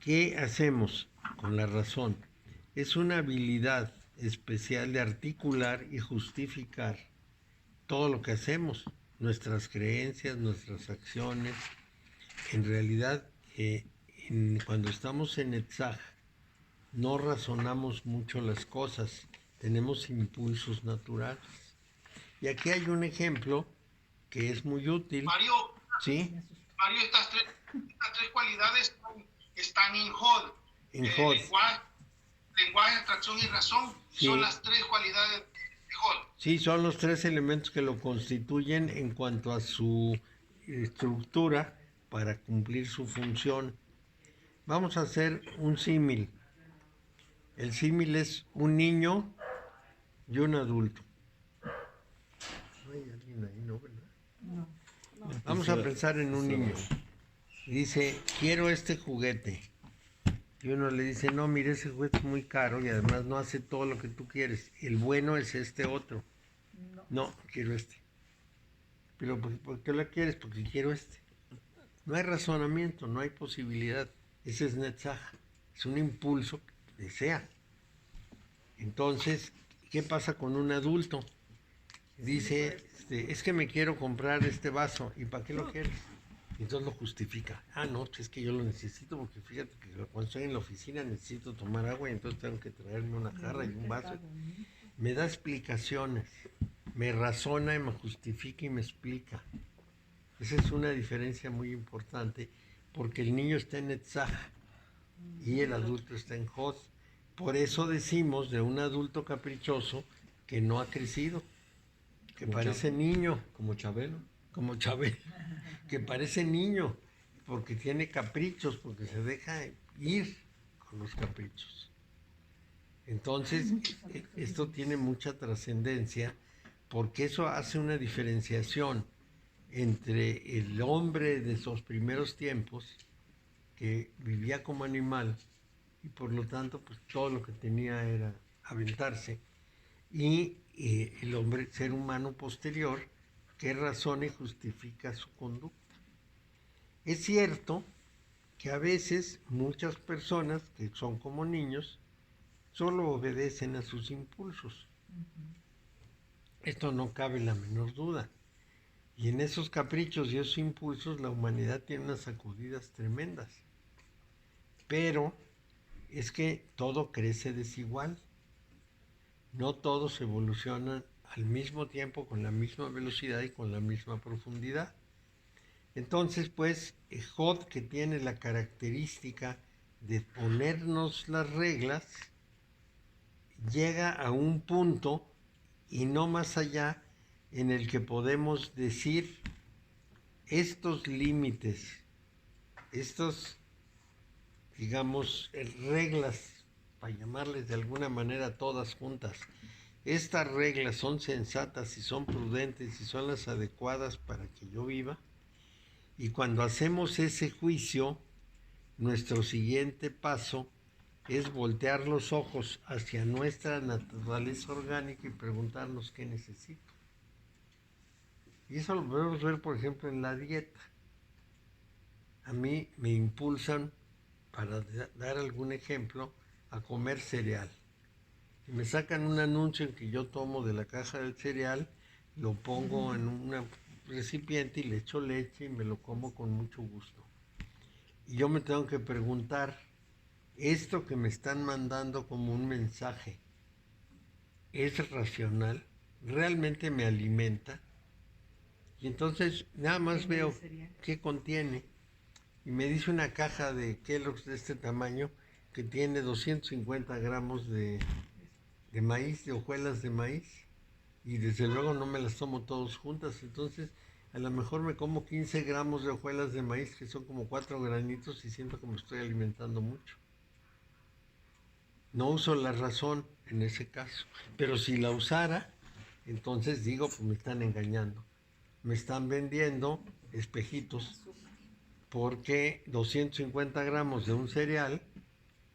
¿Qué hacemos con la razón? Es una habilidad especial de articular y justificar todo lo que hacemos, nuestras creencias, nuestras acciones. En realidad, cuando estamos en Netzach, no razonamos mucho las cosas, tenemos impulsos naturales. Y aquí hay un ejemplo que es muy útil. Mario, ¿Sí? Mario, estas tres cualidades están en Hod. En Hod. Lenguaje, abstracción y razón, Sí. son las tres cualidades de Hod. Sí, son los tres elementos que lo constituyen en cuanto a su estructura para cumplir su función. Vamos a hacer un símil. El símil es un niño y un adulto. No hay alguien ahí, ¿no? ¿Verdad? No. Vamos a pensar en un niño. Y dice, quiero este juguete. Y uno le dice, no, mire, ese juguete es muy caro y además no hace todo lo que tú quieres. El bueno es este otro. No, quiero este. Pero ¿por qué lo quieres? Porque quiero este. No hay razonamiento, no hay posibilidad. Ese es Netzach. Es un impulso que desea. Entonces, ¿qué pasa con un adulto? Dice, es que me quiero comprar este vaso. ¿Y para qué lo quieres? Y entonces lo justifica. Ah, no, pues es que yo lo necesito porque fíjate que cuando estoy en la oficina necesito tomar agua y entonces tengo que traerme una jarra y un vaso. Me da explicaciones, me razona y me justifica y me explica. Esa es una diferencia muy importante porque el niño está en Netzach y el adulto está en Hod. Por eso decimos de un adulto caprichoso que no ha crecido, que parece niño. Como Chabelo. Como Chávez, que parece niño, porque tiene caprichos, porque se deja ir con los caprichos. Entonces, esto tiene mucha trascendencia, porque eso hace una diferenciación entre el hombre de esos primeros tiempos, que vivía como animal, y por lo tanto, pues todo lo que tenía era aventarse, y el hombre, ser humano posterior, que razona y justifica su conducta. Es cierto que a veces muchas personas que son como niños solo obedecen a sus impulsos. Esto no cabe la menor duda. Y en esos caprichos y esos impulsos la humanidad tiene unas sacudidas tremendas. Pero es que todo crece desigual. No todos evolucionan al mismo tiempo, con la misma velocidad y con la misma profundidad. Entonces, pues, Hod, que tiene la característica de ponernos las reglas, llega a un punto y no más allá en el que podemos decir estos límites, estos, digamos, reglas, para llamarles de alguna manera todas juntas, estas reglas son sensatas y son prudentes y son las adecuadas para que yo viva. Y cuando hacemos ese juicio, nuestro siguiente paso es voltear los ojos hacia nuestra naturaleza orgánica y preguntarnos qué necesito. Y eso lo podemos ver, por ejemplo, en la dieta. A mí me impulsan, para dar algún ejemplo, a comer cereal. Y me sacan un anuncio en que yo tomo de la caja del cereal, lo pongo en un recipiente y le echo leche y me lo como con mucho gusto. Y yo me tengo que preguntar, ¿esto que me están mandando como un mensaje es racional? ¿Realmente me alimenta? Y entonces nada más veo qué contiene. Y me dice una caja de Kellogg's de este tamaño que tiene 250 gramos de maíz, de hojuelas de maíz. Y desde luego no me las tomo todas juntas. Entonces a lo mejor me como 15 gramos de hojuelas de maíz, que son como 4 granitos, y siento que me estoy alimentando mucho. No uso la razón en ese caso. Pero si la usara, entonces digo, pues me están engañando. Me están vendiendo espejitos, porque 250 gramos de un cereal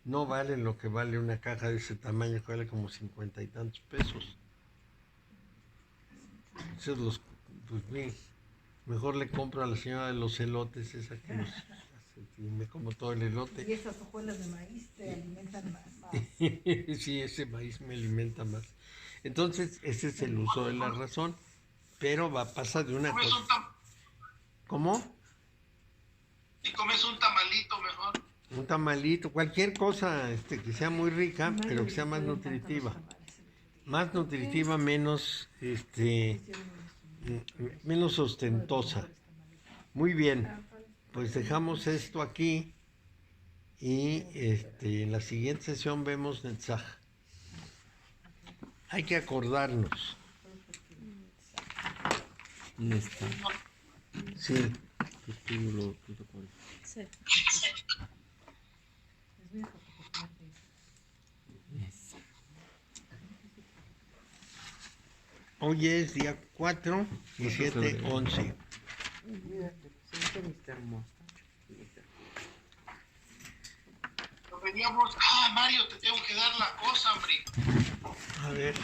no valen lo que vale una caja de ese tamaño, que vale como 50 y tantos pesos. Entonces mejor le compro a la señora de los elotes, esa que nos hace, y me como todo el elote. Y esas hojuelas de maíz te alimentan más. Sí, ese maíz me alimenta más. Entonces, ese es el uso de la razón, pero pasa de una cosa. ¿Cómo? Y comes un tamalito mejor. Un tamalito, cualquier cosa que sea muy rica, pero que sea más nutritiva. Más nutritiva, menos menos ostentosa. Muy bien, pues dejamos esto aquí y en la siguiente sesión vemos Netzach. Hay que acordarnos. Netzach. Sí. Sí. Hoy es día 4 y 7, 11. Mira, se dice Mr. Mostacho. Mario, te tengo que dar la cosa, hombre. A ver.